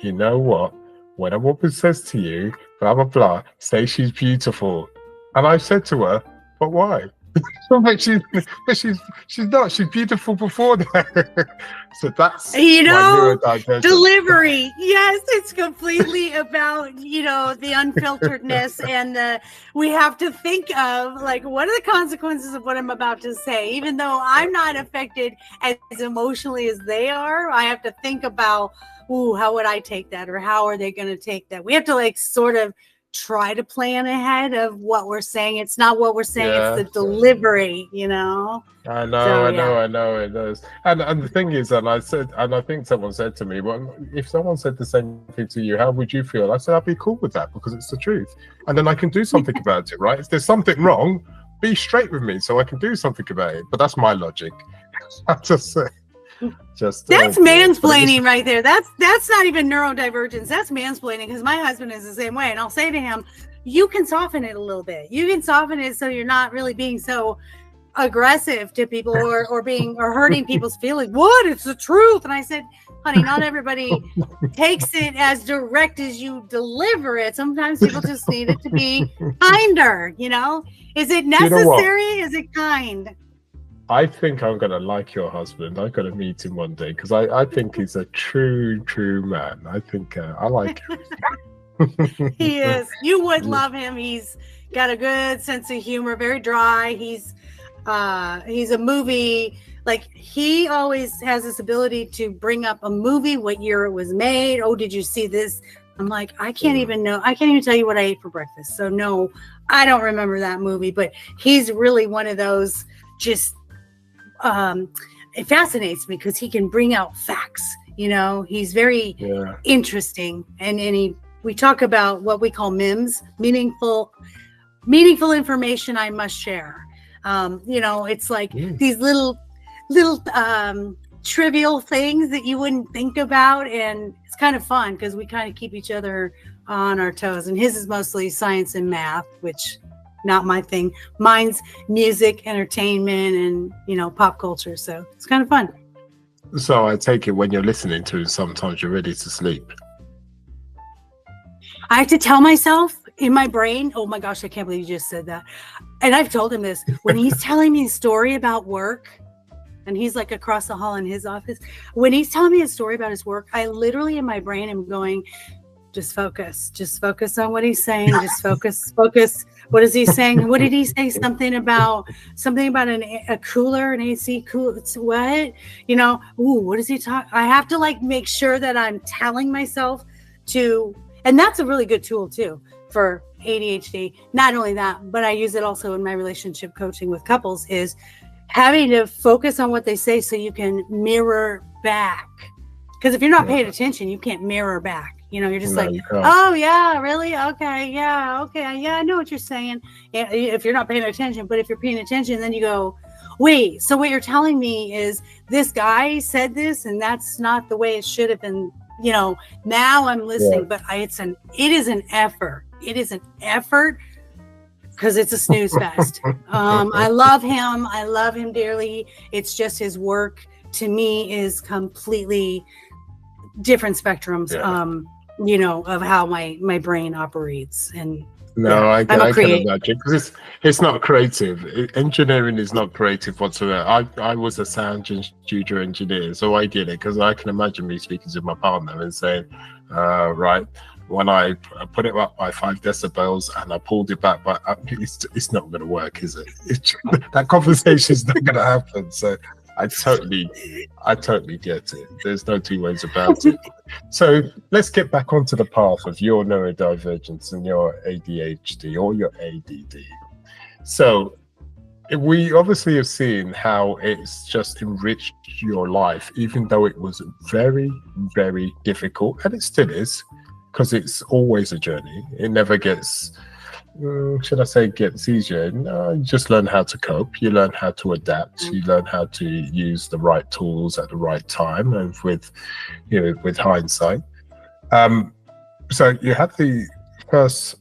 you know what? When a woman says to you, blah, blah, blah, say she's beautiful." And I said to her, "But why?" but she's not. She's beautiful before that. So that's delivery. Yes, it's completely about the unfilteredness, and we have to think of like, what are the consequences of what I'm about to say. Even though I'm not affected as emotionally as they are, I have to think about, how would I take that, or how are they going to take that? We have to like sort of try to plan ahead of what we're saying. It's not what we're saying, it's the delivery, I know it does. And the thing is, and I think someone said to me, "Well, if someone said the same thing to you, how would you feel?" I said, "I'd be cool with that, because it's the truth, and then I can do something about it, right? If there's something wrong, be straight with me so I can do something about it." But that's my logic. I just that's mansplaining right there. That's not even neurodivergence. That's mansplaining, because my husband is the same way. And I'll say to him, you can soften it a little bit. You can soften it so you're not really being so aggressive to people or hurting people's feelings. What? It's the truth. And I said, honey, not everybody takes it as direct as you deliver it. Sometimes people just need it to be kinder, Is it necessary? Is it kind? I think I'm going to like your husband. I've got to meet him one day, because I think he's a true man. I think I like him. He is. You would love him. He's got a good sense of humor, very dry. He's a movie, like he always has this ability to bring up a movie, what year it was made. Oh, did you see this? I'm like, I can't even tell you what I ate for breakfast. So no, I don't remember that movie, but he's really one of those just, it fascinates me because he can bring out facts. He's very interesting, and we talk about what we call MIMS, meaningful information I must share. It's like these little trivial things that you wouldn't think about, and it's kind of fun because we kind of keep each other on our toes. And his is mostly science and math, which not my thing. Mine's music, entertainment, and pop culture. So it's kind of fun. So I take it when you're listening to it, sometimes you're ready to sleep. I have to tell myself in my brain, oh my gosh, I can't believe you just said that. And I've told him this when he's telling me a story about work, and he's like across the hall in his office. When he's telling me a story about his work, I literally in my brain am going, just focus on what he's saying. Just focus. What is he saying? What did he say? Something about a cooler, an AC cooler. It's what? What does he talk? I have to like make sure that I'm telling myself to, and that's a really good tool too for ADHD. Not only that, but I use it also in my relationship coaching with couples, is having to focus on what they say so you can mirror back. Because if you're not paying attention, you can't mirror back. You're just oh yeah, really? Okay. Yeah. I know what you're saying. If you're not paying attention, but if you're paying attention, then you go, wait, so what you're telling me is this guy said this, and that's not the way it should have been. Now I'm listening, but it is an effort. It is an effort because it's a snooze fest. I love him. I love him dearly. It's just his work to me is completely different spectrums. Of how my brain operates. And No, Yeah, I'm a I can creative. imagine because it's not creative. Engineering is not creative whatsoever. I was a sound studio engineer, so I did it because I can imagine me speaking to my partner and saying, right, when I put it up by 5 decibels and I pulled it back, but it's not going to work, is it? That conversation is not going to happen. So I totally get it. There's no two ways about it. So let's get back onto the path of your neurodivergence and your ADHD or your ADD. So we obviously have seen how it's just enriched your life, even though it was very, very difficult, and it still is, because it's always a journey. It never gets, should I say, gets easier. No, you just learn how to cope. You learn how to adapt. You learn how to use the right tools at the right time, and with hindsight. So you had the first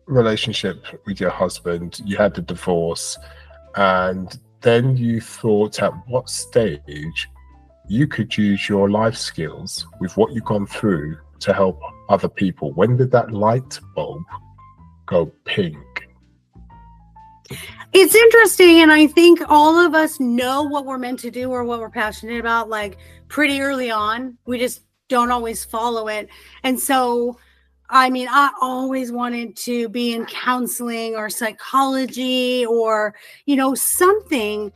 relationship with your husband. You had the divorce, and then you thought, at what stage you could use your life skills with what you've gone through to help other people. When did that light bulb go pink? It's interesting, and I think all of us know what we're meant to do or what we're passionate about, like pretty early on. We just don't always follow it. And so, I mean, I always wanted to be in counseling or psychology or, something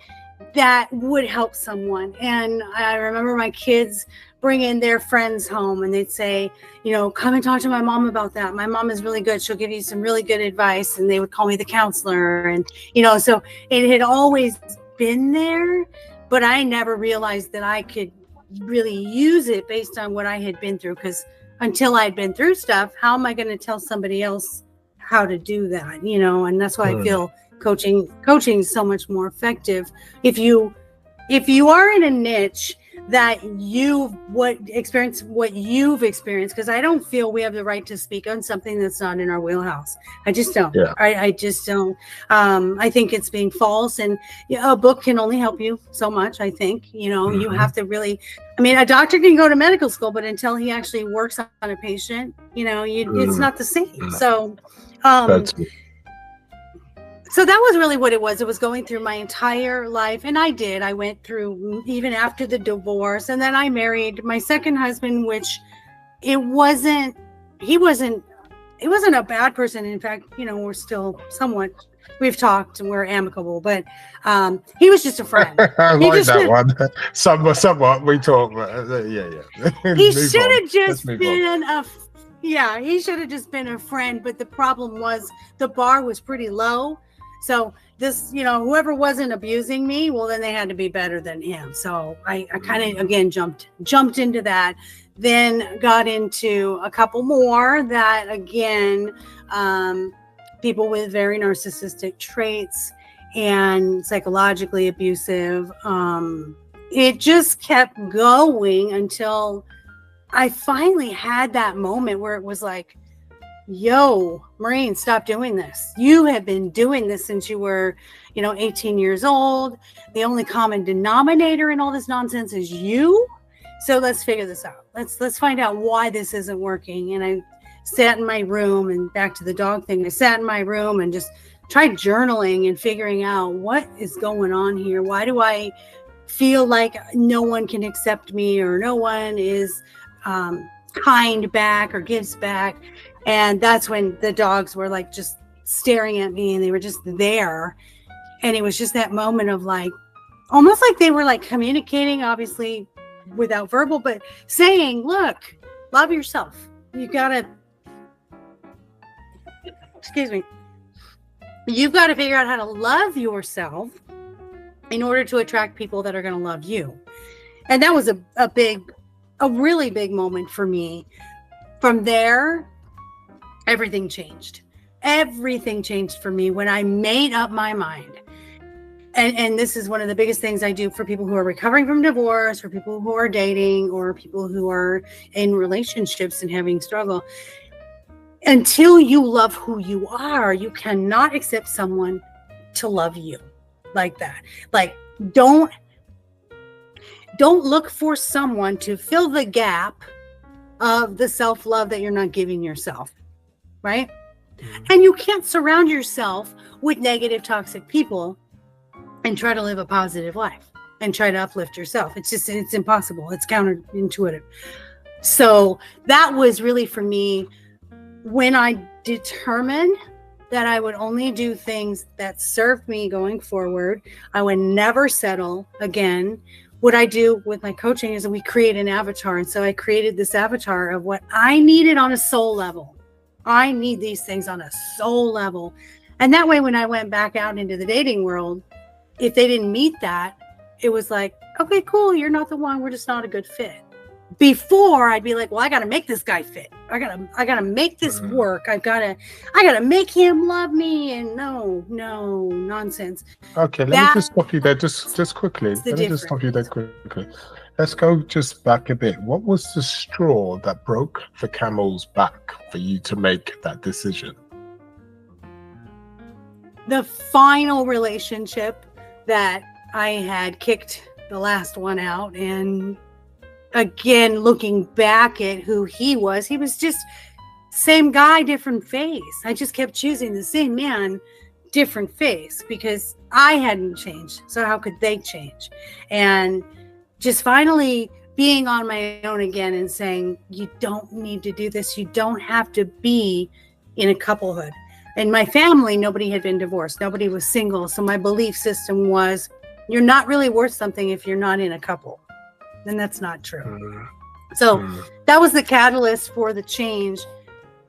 that would help someone. And I remember my kids bringing their friends home and they'd say, come and talk to my mom about that. My mom is really good. She'll give you some really good advice. And they would call me the counselor. And, so it had always been there, but I never realized that I could really use it based on what I had been through. Because until I'd been through stuff, how am I going to tell somebody else how to do that? And that's why I feel coaching is so much more effective. If you are in a niche that you've experienced, because I don't feel we have the right to speak on something that's not in our wheelhouse. I just don't. Yeah. I just don't. I think it's being false, and a book can only help you so much. I think you have to really. I mean, a doctor can go to medical school, but until he actually works on a patient, it's not the same. So, So that was really what it was. It was going through my entire life. And I went through even after the divorce. And then I married my second husband, which he wasn't a bad person. In fact, we're still we've talked and we're amicable, but he was just a friend. I like that one. Somewhat we talk. Yeah. He should have just been he should have just been a friend. But the problem was the bar was pretty low. So this, whoever wasn't abusing me, well, then they had to be better than him. So I kind of, again, jumped into that, then got into a couple more that, again, people with very narcissistic traits and psychologically abusive. It just kept going until I finally had that moment where it was like, yo, Morén, stop doing this. You have been doing this since you were, 18 years old. The only common denominator in all this nonsense is you. So let's figure this out. Let's find out why this isn't working. And I sat in my room, and back to the dog thing, I sat in my room and just tried journaling and figuring out what is going on here. Why do I feel like no one can accept me, or no one is kind back or gives back? And that's when the dogs were like just staring at me, and they were just there. And it was just that moment of like, almost like they were like communicating, obviously without verbal, but saying, look, love yourself. You gotta, you've got to figure out how to love yourself in order to attract people that are going to love you. And that was a really big moment for me. From there, everything changed. Everything changed for me when I made up my mind. And this is one of the biggest things I do for people who are recovering from divorce, or people who are dating, or people who are in relationships and having struggle. Until you love who you are, you cannot accept someone to love you like that. Like, don't look for someone to fill the gap of the self-love that you're not giving yourself. Right? And you can't surround yourself with negative, toxic people and try to live a positive life and try to uplift yourself. It's impossible. It's counterintuitive. So that was really for me when I determined that I would only do things that served me going forward. I would never settle again. What I do with my coaching is we create an avatar. And so I created this avatar of what I needed on a soul level. I need these things on a soul level. And that way, when I went back out into the dating world, if they didn't meet that, it was like, okay, cool. You're not the one. We're just not a good fit. Before I'd be like, well, I got to make this guy fit. I gotta make this work. I gotta make him love me. And no nonsense. Okay, let me just stop you there, just quickly. Let me just stop you there quickly. Let's go just back a bit. What was the straw that broke the camel's back for you to make that decision? The final relationship that I had kicked the last one out, and again, looking back at who he was just same guy, different face. I just kept choosing the same man, different face, because I hadn't changed. So how could they change? And just finally being on my own again and saying, you don't need to do this. You don't have to be in a couplehood. In my family, nobody had been divorced. Nobody was single. So my belief system was, you're not really worth something if you're not in a couple. And that's not true. So that was the catalyst for the change.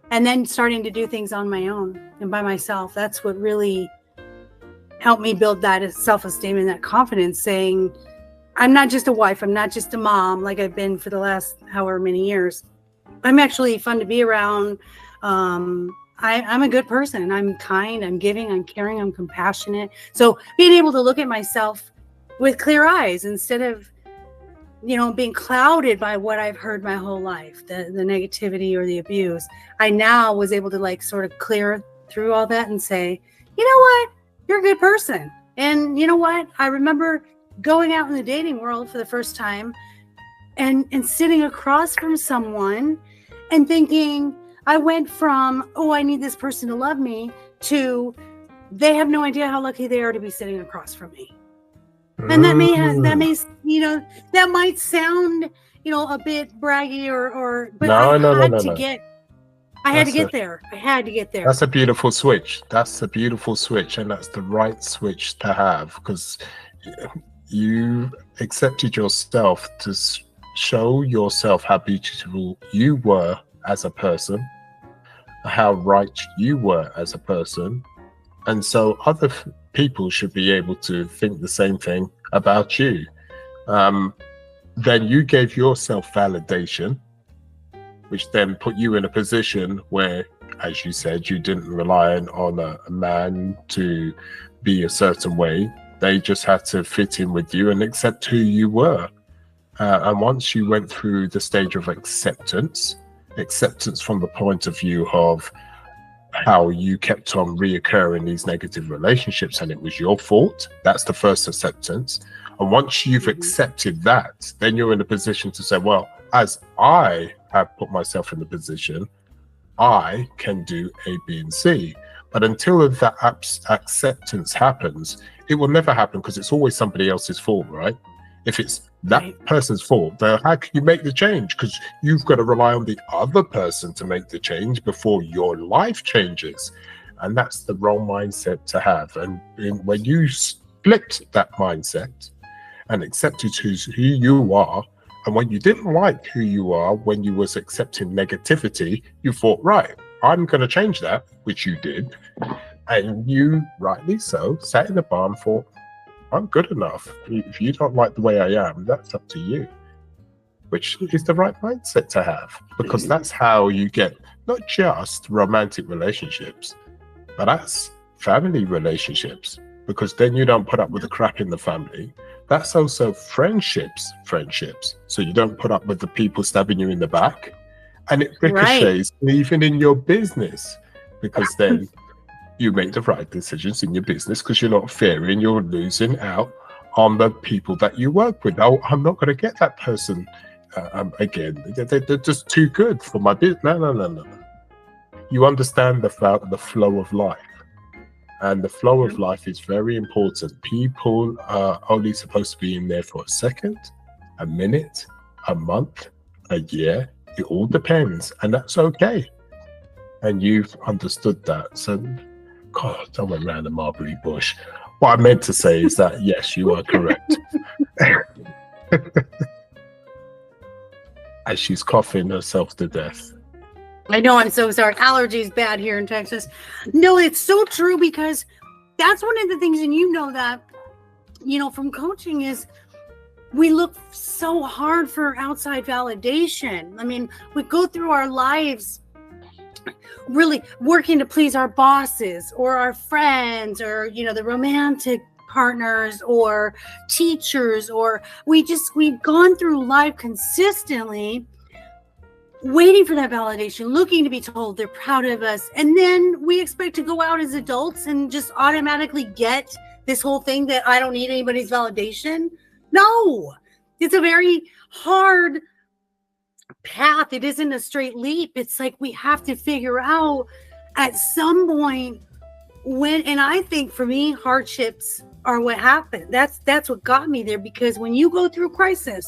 And then starting to do things on my own and by myself. That's what really helped me build that self-esteem and that confidence, saying, I'm not just a wife. I'm not just a mom like I've been for the last however many years. I'm actually fun to be around. I'm a good person. I'm kind. I'm giving. I'm caring. I'm compassionate. So being able to look at myself with clear eyes instead of, being clouded by what I've heard my whole life, the negativity or the abuse. I now was able to sort of clear through all that and say, you know what? You're a good person. And you know what? I remember going out in the dating world for the first time and sitting across from someone and thinking, I went from, oh, I need this person to love me, to they have no idea how lucky they are to be sitting across from me. And that might sound, a bit braggy but I had to get there. I had to get there. That's a beautiful switch. That's a beautiful switch. And that's the right switch to have, because you accepted yourself to show yourself how beautiful you were as a person, how right you were as a person. And so other people should be able to think the same thing about you. Then you gave yourself validation, which then put you in a position where, as you said, you didn't rely on a man to be a certain way. They just had to fit in with you and accept who you were. And once you went through the stage of acceptance from the point of view of how you kept on reoccurring these negative relationships and it was your fault, that's the first acceptance. And once you've accepted that, then you're in a position to say, well, as I have put myself in the position, I can do A, B, and C. But until that acceptance happens, it will never happen, because it's always somebody else's fault, right? If it's that person's fault, then how can you make the change? Because you've got to rely on the other person to make the change before your life changes. And that's the wrong mindset to have. And when you flipped that mindset and accepted who you are, and when you didn't like who you are, when you was accepting negativity, you thought, right, I'm going to change that, which you did. And you, rightly so, sat in the bar and thought, I'm good enough. If you don't like the way I am, that's up to you. Which is the right mindset to have, because that's how you get not just romantic relationships, but that's family relationships, because then you don't put up with the crap in the family. That's also friendships. So you don't put up with the people stabbing you in the back, and it ricochets even in your business, because then you make the right decisions in your business, because you're not fearing you're losing out on the people that you work with. Oh, I'm not going to get that person again. They're just too good for my business. No. you understand the flow of life. And the flow of life is very important. People are only supposed to be in there for a second, a minute, a month, a year. It all depends, and that's okay. And you've understood that. So, God, I went around the mulberry bush. What I meant to say is that, yes, you are correct. As she's coughing herself to death. I know, I'm so sorry. Allergies bad here in Texas. No, it's so true, because that's one of the things, and you know that, from coaching, is we look so hard for outside validation. I mean, we go through our lives really working to please our bosses or our friends or, the romantic partners or teachers, or we've gone through life consistently waiting for that validation, looking to be told they're proud of us. And then we expect to go out as adults and just automatically get this whole thing that I don't need anybody's validation. No, it's a very hard path. It isn't a straight leap. It's like we have to figure out at some point when, and I think for me, hardships are what happened. That's what got me there, because when you go through crisis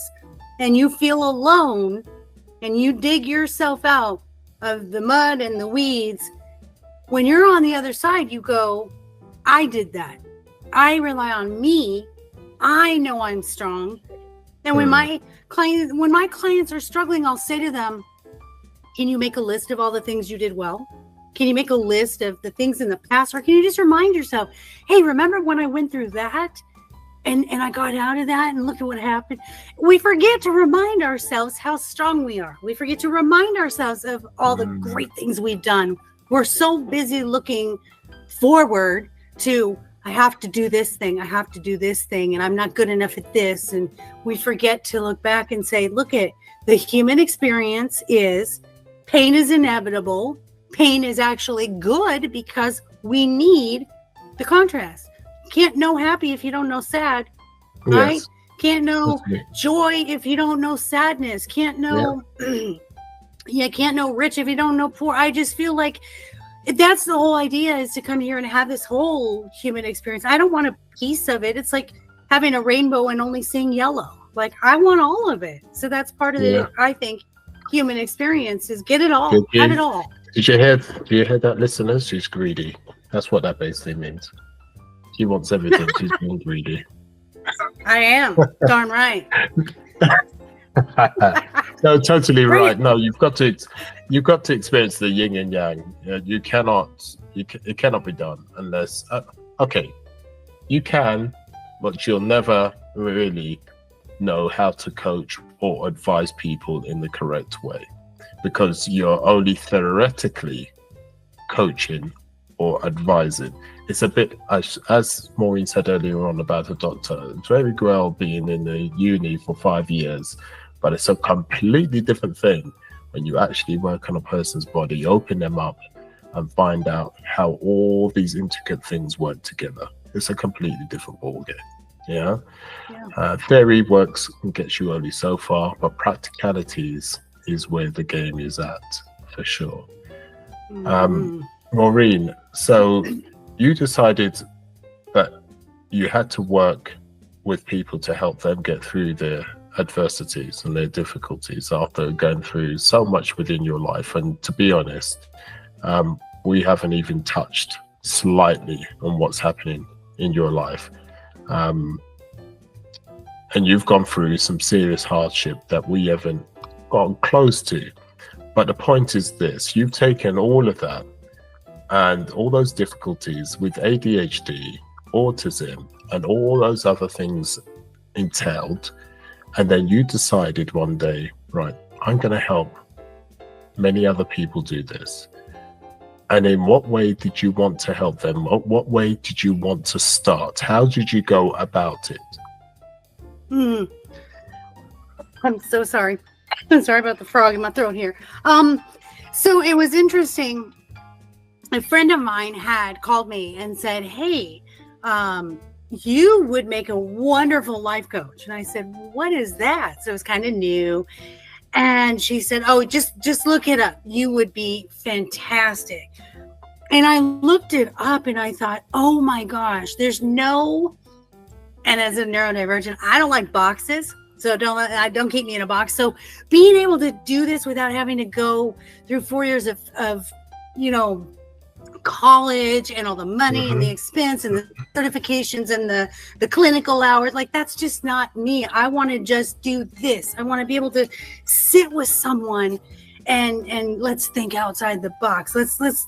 and you feel alone, and you dig yourself out of the mud and the weeds, when you're on the other side, you go, I did that. I rely on me. I know I'm strong. And when my clients are struggling, I'll say to them, can you make a list of all the things you did well? Can you make a list of the things in the past? Or can you just remind yourself, hey, remember when I went through that? And I got out of that, and look at what happened. We forget to remind ourselves how strong we are. We forget to remind ourselves of all the great things we've done. We're so busy looking forward to, I have to do this thing. I have to do this thing. And I'm not good enough at this. And we forget to look back and say, look at the human experience is pain is inevitable. Pain is actually good because we need the contrast. Can't know happy if you don't know sad, right? Yes. Can't know joy if you don't know sadness. Can't know, can't know rich if you don't know poor. I just feel like that's the whole idea, is to come here and have this whole human experience. I don't want a piece of it. It's like having a rainbow and only seeing yellow. Like, I want all of it. So that's part of the, I think, human experience is get it all, have it all. Do you hear that, listeners? She's greedy. That's what that basically means. She wants everything. She's being greedy. I am. Darn right. No, totally right. No, you've got to experience the yin and yang. It cannot be done unless you can, but you'll never really know how to coach or advise people in the correct way, because you're only theoretically coaching or advising. It's a bit, as Maureen said earlier on about a doctor, it's very well being in the uni for 5 years, but it's a completely different thing when you actually work on a person's body, open them up and find out how all these intricate things work together. It's a completely different ballgame. Theory works and gets you only so far, but practicalities is where the game is at, for sure. Maureen, so you decided that you had to work with people to help them get through their adversities and their difficulties after going through so much within your life. And to be honest, we haven't even touched slightly on what's happening in your life. And you've gone through some serious hardship that we haven't gotten close to. But the point is this: you've taken all of that and all those difficulties with ADHD, autism, and all those other things entailed, and then you decided one day, right, I'm going to help many other people do this. And in what way did you want to help them? What way did you want to start? How did you go about it? I'm so sorry. I'm sorry about the frog in my throat here. So it was interesting. A friend of mine had called me and said, hey, you would make a wonderful life coach. And I said, what is that? So it was kind of new. And she said, oh, just look it up. You would be fantastic. And I looked it up and I thought, oh my gosh, there's no, and as a neurodivergent, I don't like boxes. So don't keep me in a box. So being able to do this without having to go through 4 years of college and all the money and the expense and the certifications and the clinical hours, like that's just not me. I want to just do this. I want to be able to sit with someone and let's think outside the box. Let's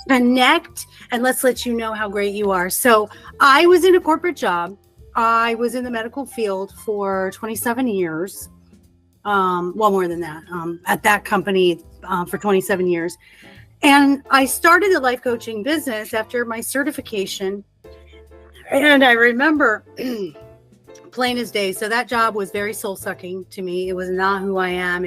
connect and let's let you know how great you are. So I was in a corporate job. I was in the medical field for 27 years. Well, more than that, at that company for 27 years. And I started the life coaching business after my certification. And I remember plain as day. So that job was very soul sucking to me. It was not who I am.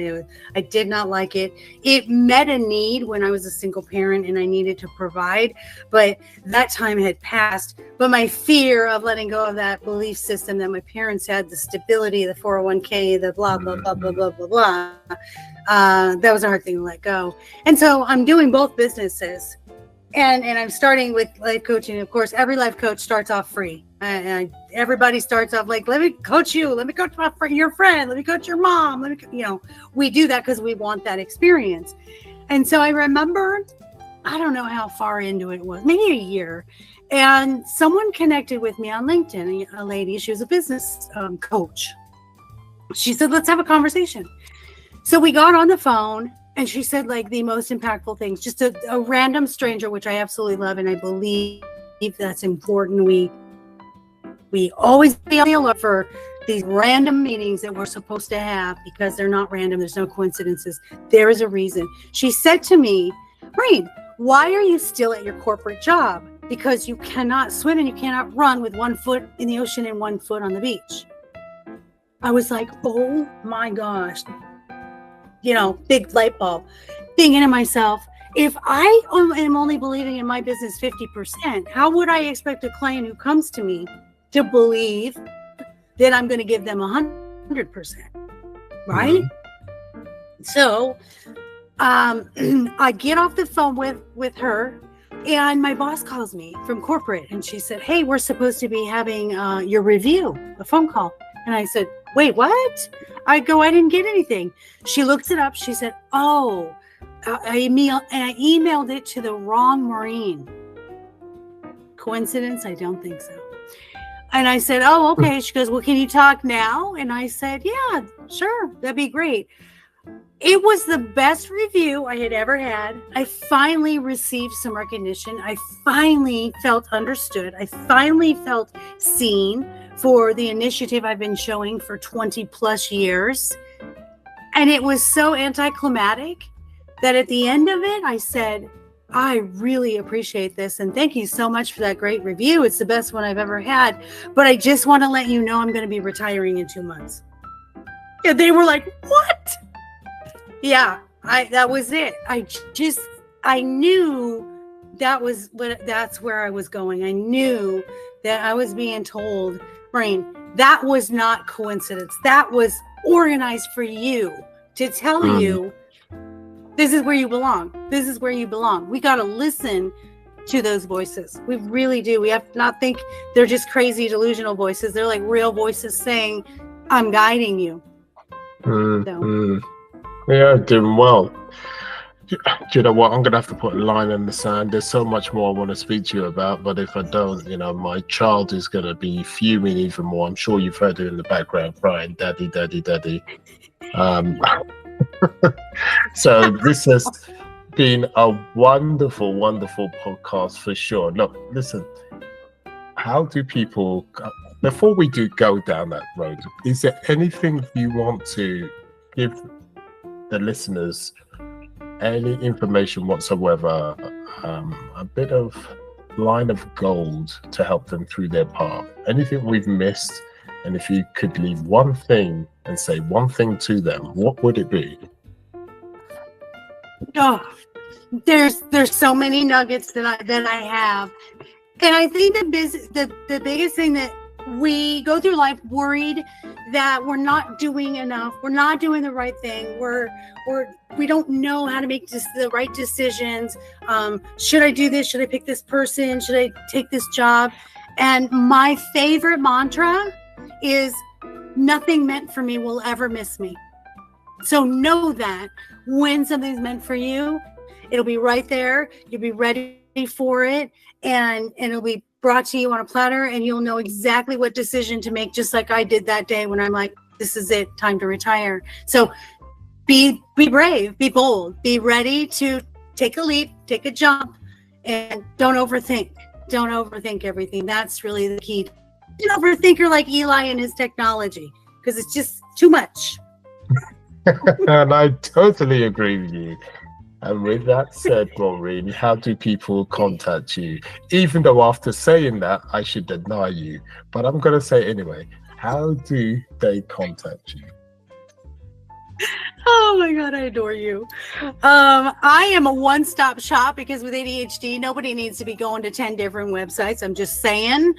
I did not like it. It met a need when I was a single parent and I needed to provide, but that time had passed. But my fear of letting go of that belief system that my parents had, the stability, the 401k, the blah, blah, blah, blah, blah, blah, blah. That was a hard thing to let go. And so I'm doing both businesses. And I'm starting with life coaching. Of course, every life coach starts off free. Everybody starts off like, let me coach you. Let me coach your friend. Let me coach your mom. We do that because we want that experience. And so I remember, I don't know how far into it was, maybe a year. And someone connected with me on LinkedIn, a lady, she was a business coach. She said, let's have a conversation. So we got on the phone. And she said like the most impactful things, just a random stranger, which I absolutely love. And I believe that's important. We always be on the alert for these random meetings that we're supposed to have because they're not random. There's no coincidences. There is a reason. She said to me, Maureen, why are you still at your corporate job? Because you cannot swim and you cannot run with 1 foot in the ocean and 1 foot on the beach. I was like, oh my gosh. Big light bulb, thinking to myself, if I am only believing in my business 50%, how would I expect a client who comes to me to believe that I'm going to give them 100%, right? Mm-hmm. So I get off the phone with her, and my boss calls me from corporate, and she said, hey, we're supposed to be having your review, a phone call. And I said, wait, what? I didn't get anything. She looked it up. She said, oh, I emailed it to the wrong Morén. Coincidence? I don't think so. And I said, oh, okay. She goes, well, can you talk now? And I said, yeah, sure. That'd be great. It was the best review I had ever had. I finally received some recognition. I finally felt understood. I finally felt seen for the initiative I've been showing for 20 plus years. And it was so anticlimactic that at the end of it, I said, I really appreciate this. And thank you so much for that great review. It's the best one I've ever had. But I just want to let you know I'm going to be retiring in 2 months. And they were like, what? Yeah, that was it. I knew that's where I was going. I knew that I was being told, Morén, that was not coincidence. That was organized for you to tell you, this is where you belong. This is where you belong. We got to listen to those voices. We really do. We have to not think they're just crazy, delusional voices. They're like real voices saying, I'm guiding you. Yeah, doing well. Do you know what? I'm going to have to put a line in the sand. There's so much more I want to speak to you about, but if I don't, my child is going to be fuming even more. I'm sure you've heard it in the background crying, daddy, daddy, daddy. So this has been a wonderful, wonderful podcast for sure. Look, listen, how do people, before we do go down that road, is there anything you want to give the listeners, any information whatsoever, a bit of line of gold to help them through their path? Anything we've missed? And if you could leave one thing and say one thing to them, what would it be? Oh, there's so many nuggets that I have, and I think the biggest thing that we go through life worried that we're not doing enough, we're not doing the right thing, we don't know how to make the right decisions. Should I do this? Should I pick this person? Should I take this job? And my favorite mantra is, nothing meant for me will ever miss me. So know that when something's meant for you, it'll be right there. You'll be ready for it, and it'll be brought to you on a platter, and you'll know exactly what decision to make, just like I did that day when I'm like, this is it, time to retire. So be brave, be bold, be ready to take a leap, take a jump, and don't overthink. Don't overthink everything. That's really the key. An overthinker like Eli and his technology, because it's just too much. And I totally agree with you. And with that said, Maureen, how do people contact you? Even though after saying that, I should deny you, but I'm going to say it anyway. How do they contact you? Oh my God, I adore you. I am a one-stop shop, because with ADHD, nobody needs to be going to 10 different websites. I'm just saying.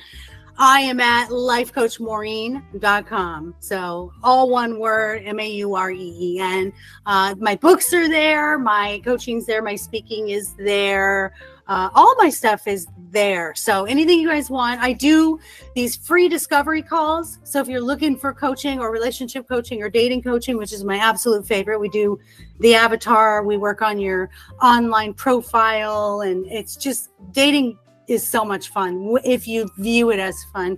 I am at lifecoachmoreen.com. So all one word, MAUREEN. My books are there. My coaching's there. My speaking is there. All my stuff is there. So anything you guys want, I do these free discovery calls. So if you're looking for coaching or relationship coaching or dating coaching, which is my absolute favorite, we do the avatar. We work on your online profile, and it's just dating is so much fun if you view it as fun.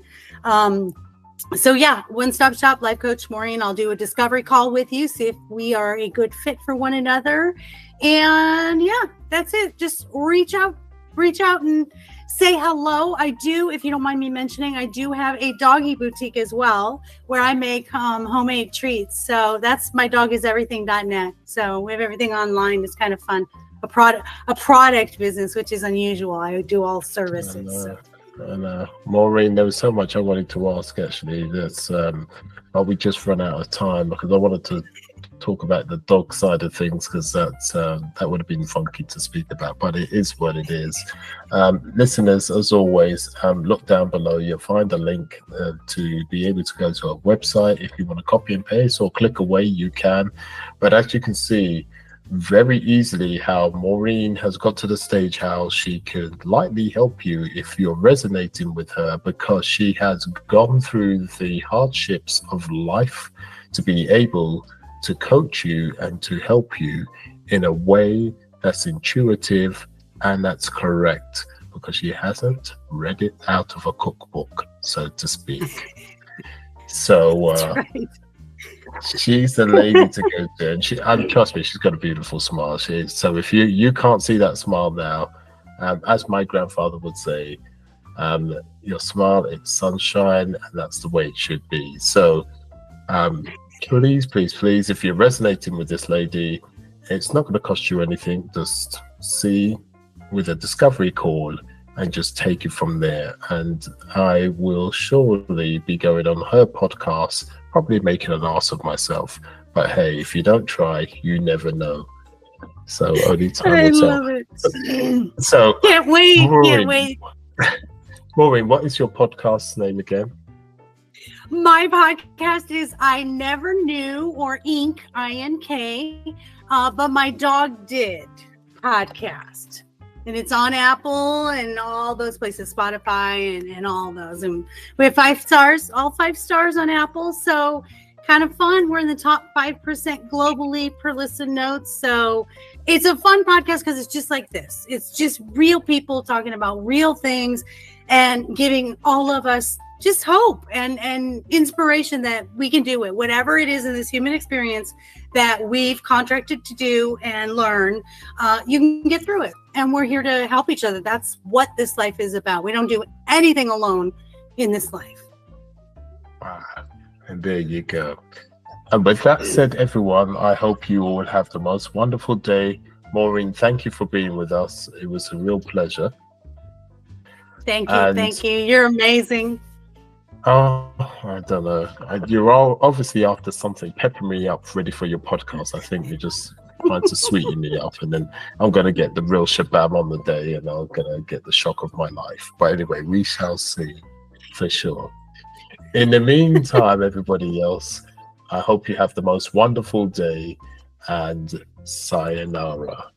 So yeah, one-stop shop, Life Coach Morén. I'll do a discovery call with you, see if we are a good fit for one another. And yeah, that's it. Just reach out and say hello. I do, if you don't mind me mentioning, I do have a doggy boutique as well, where I make homemade treats. So that's mydogiseverything.net. So we have everything online. It's kind of fun. A product business, which is unusual. I do all services. And Maureen, there was so much I wanted to ask actually. That's but we just run out of time, because I wanted to talk about the dog side of things, because that would have been funky to speak about, but it is what it is. Listeners, as always, look down below. You'll find a link to be able to go to our website. If you want to copy and paste or click away, you can. But as you can see very easily how Maureen has got to the stage how she could lightly help you if you're resonating with her, because she has gone through the hardships of life to be able to coach you and to help you in a way that's intuitive and that's correct, because she hasn't read it out of a cookbook, so to speak. So right. She's the lady to go to, and trust me, she's got a beautiful smile. So if you can't see that smile now, as my grandfather would say, your smile, it's sunshine, and that's the way it should be. So please, if you're resonating with this lady, it's not going to cost you anything. Just see with a discovery call and just take it from there. And I will surely be going on her podcast, probably making an ass of myself. But hey, if you don't try, you never know. So only time will tell. I love it. So can't wait. Maureen, what is your podcast's name again? My podcast is I Never Knew, or Ink, I-N-K, but my dog did podcast. And it's on Apple and all those places, Spotify and all those. And we have 5 stars, all 5 stars on Apple. So kind of fun. We're in the top 5% globally per listen notes. So it's a fun podcast because it's just like this. It's just real people talking about real things and giving all of us just hope and inspiration that we can do it. Whatever it is in this human experience that we've contracted to do and learn, you can get through it. And we're here to help each other. That's what this life is about. We don't do anything alone in this life. And there you go. And with that said, everyone, I hope you all have the most wonderful day. Maureen, thank you for being with us. It was a real pleasure. Thank you. Thank you. You're amazing. Oh, I don't know. You're all obviously after something, peppering me up, ready for your podcast. I think you're just trying to sweeten me up, and then I'm going to get the real shabam on the day, and I'm going to get the shock of my life. But anyway, we shall see for sure. In the meantime, everybody else, I hope you have the most wonderful day, and sayonara.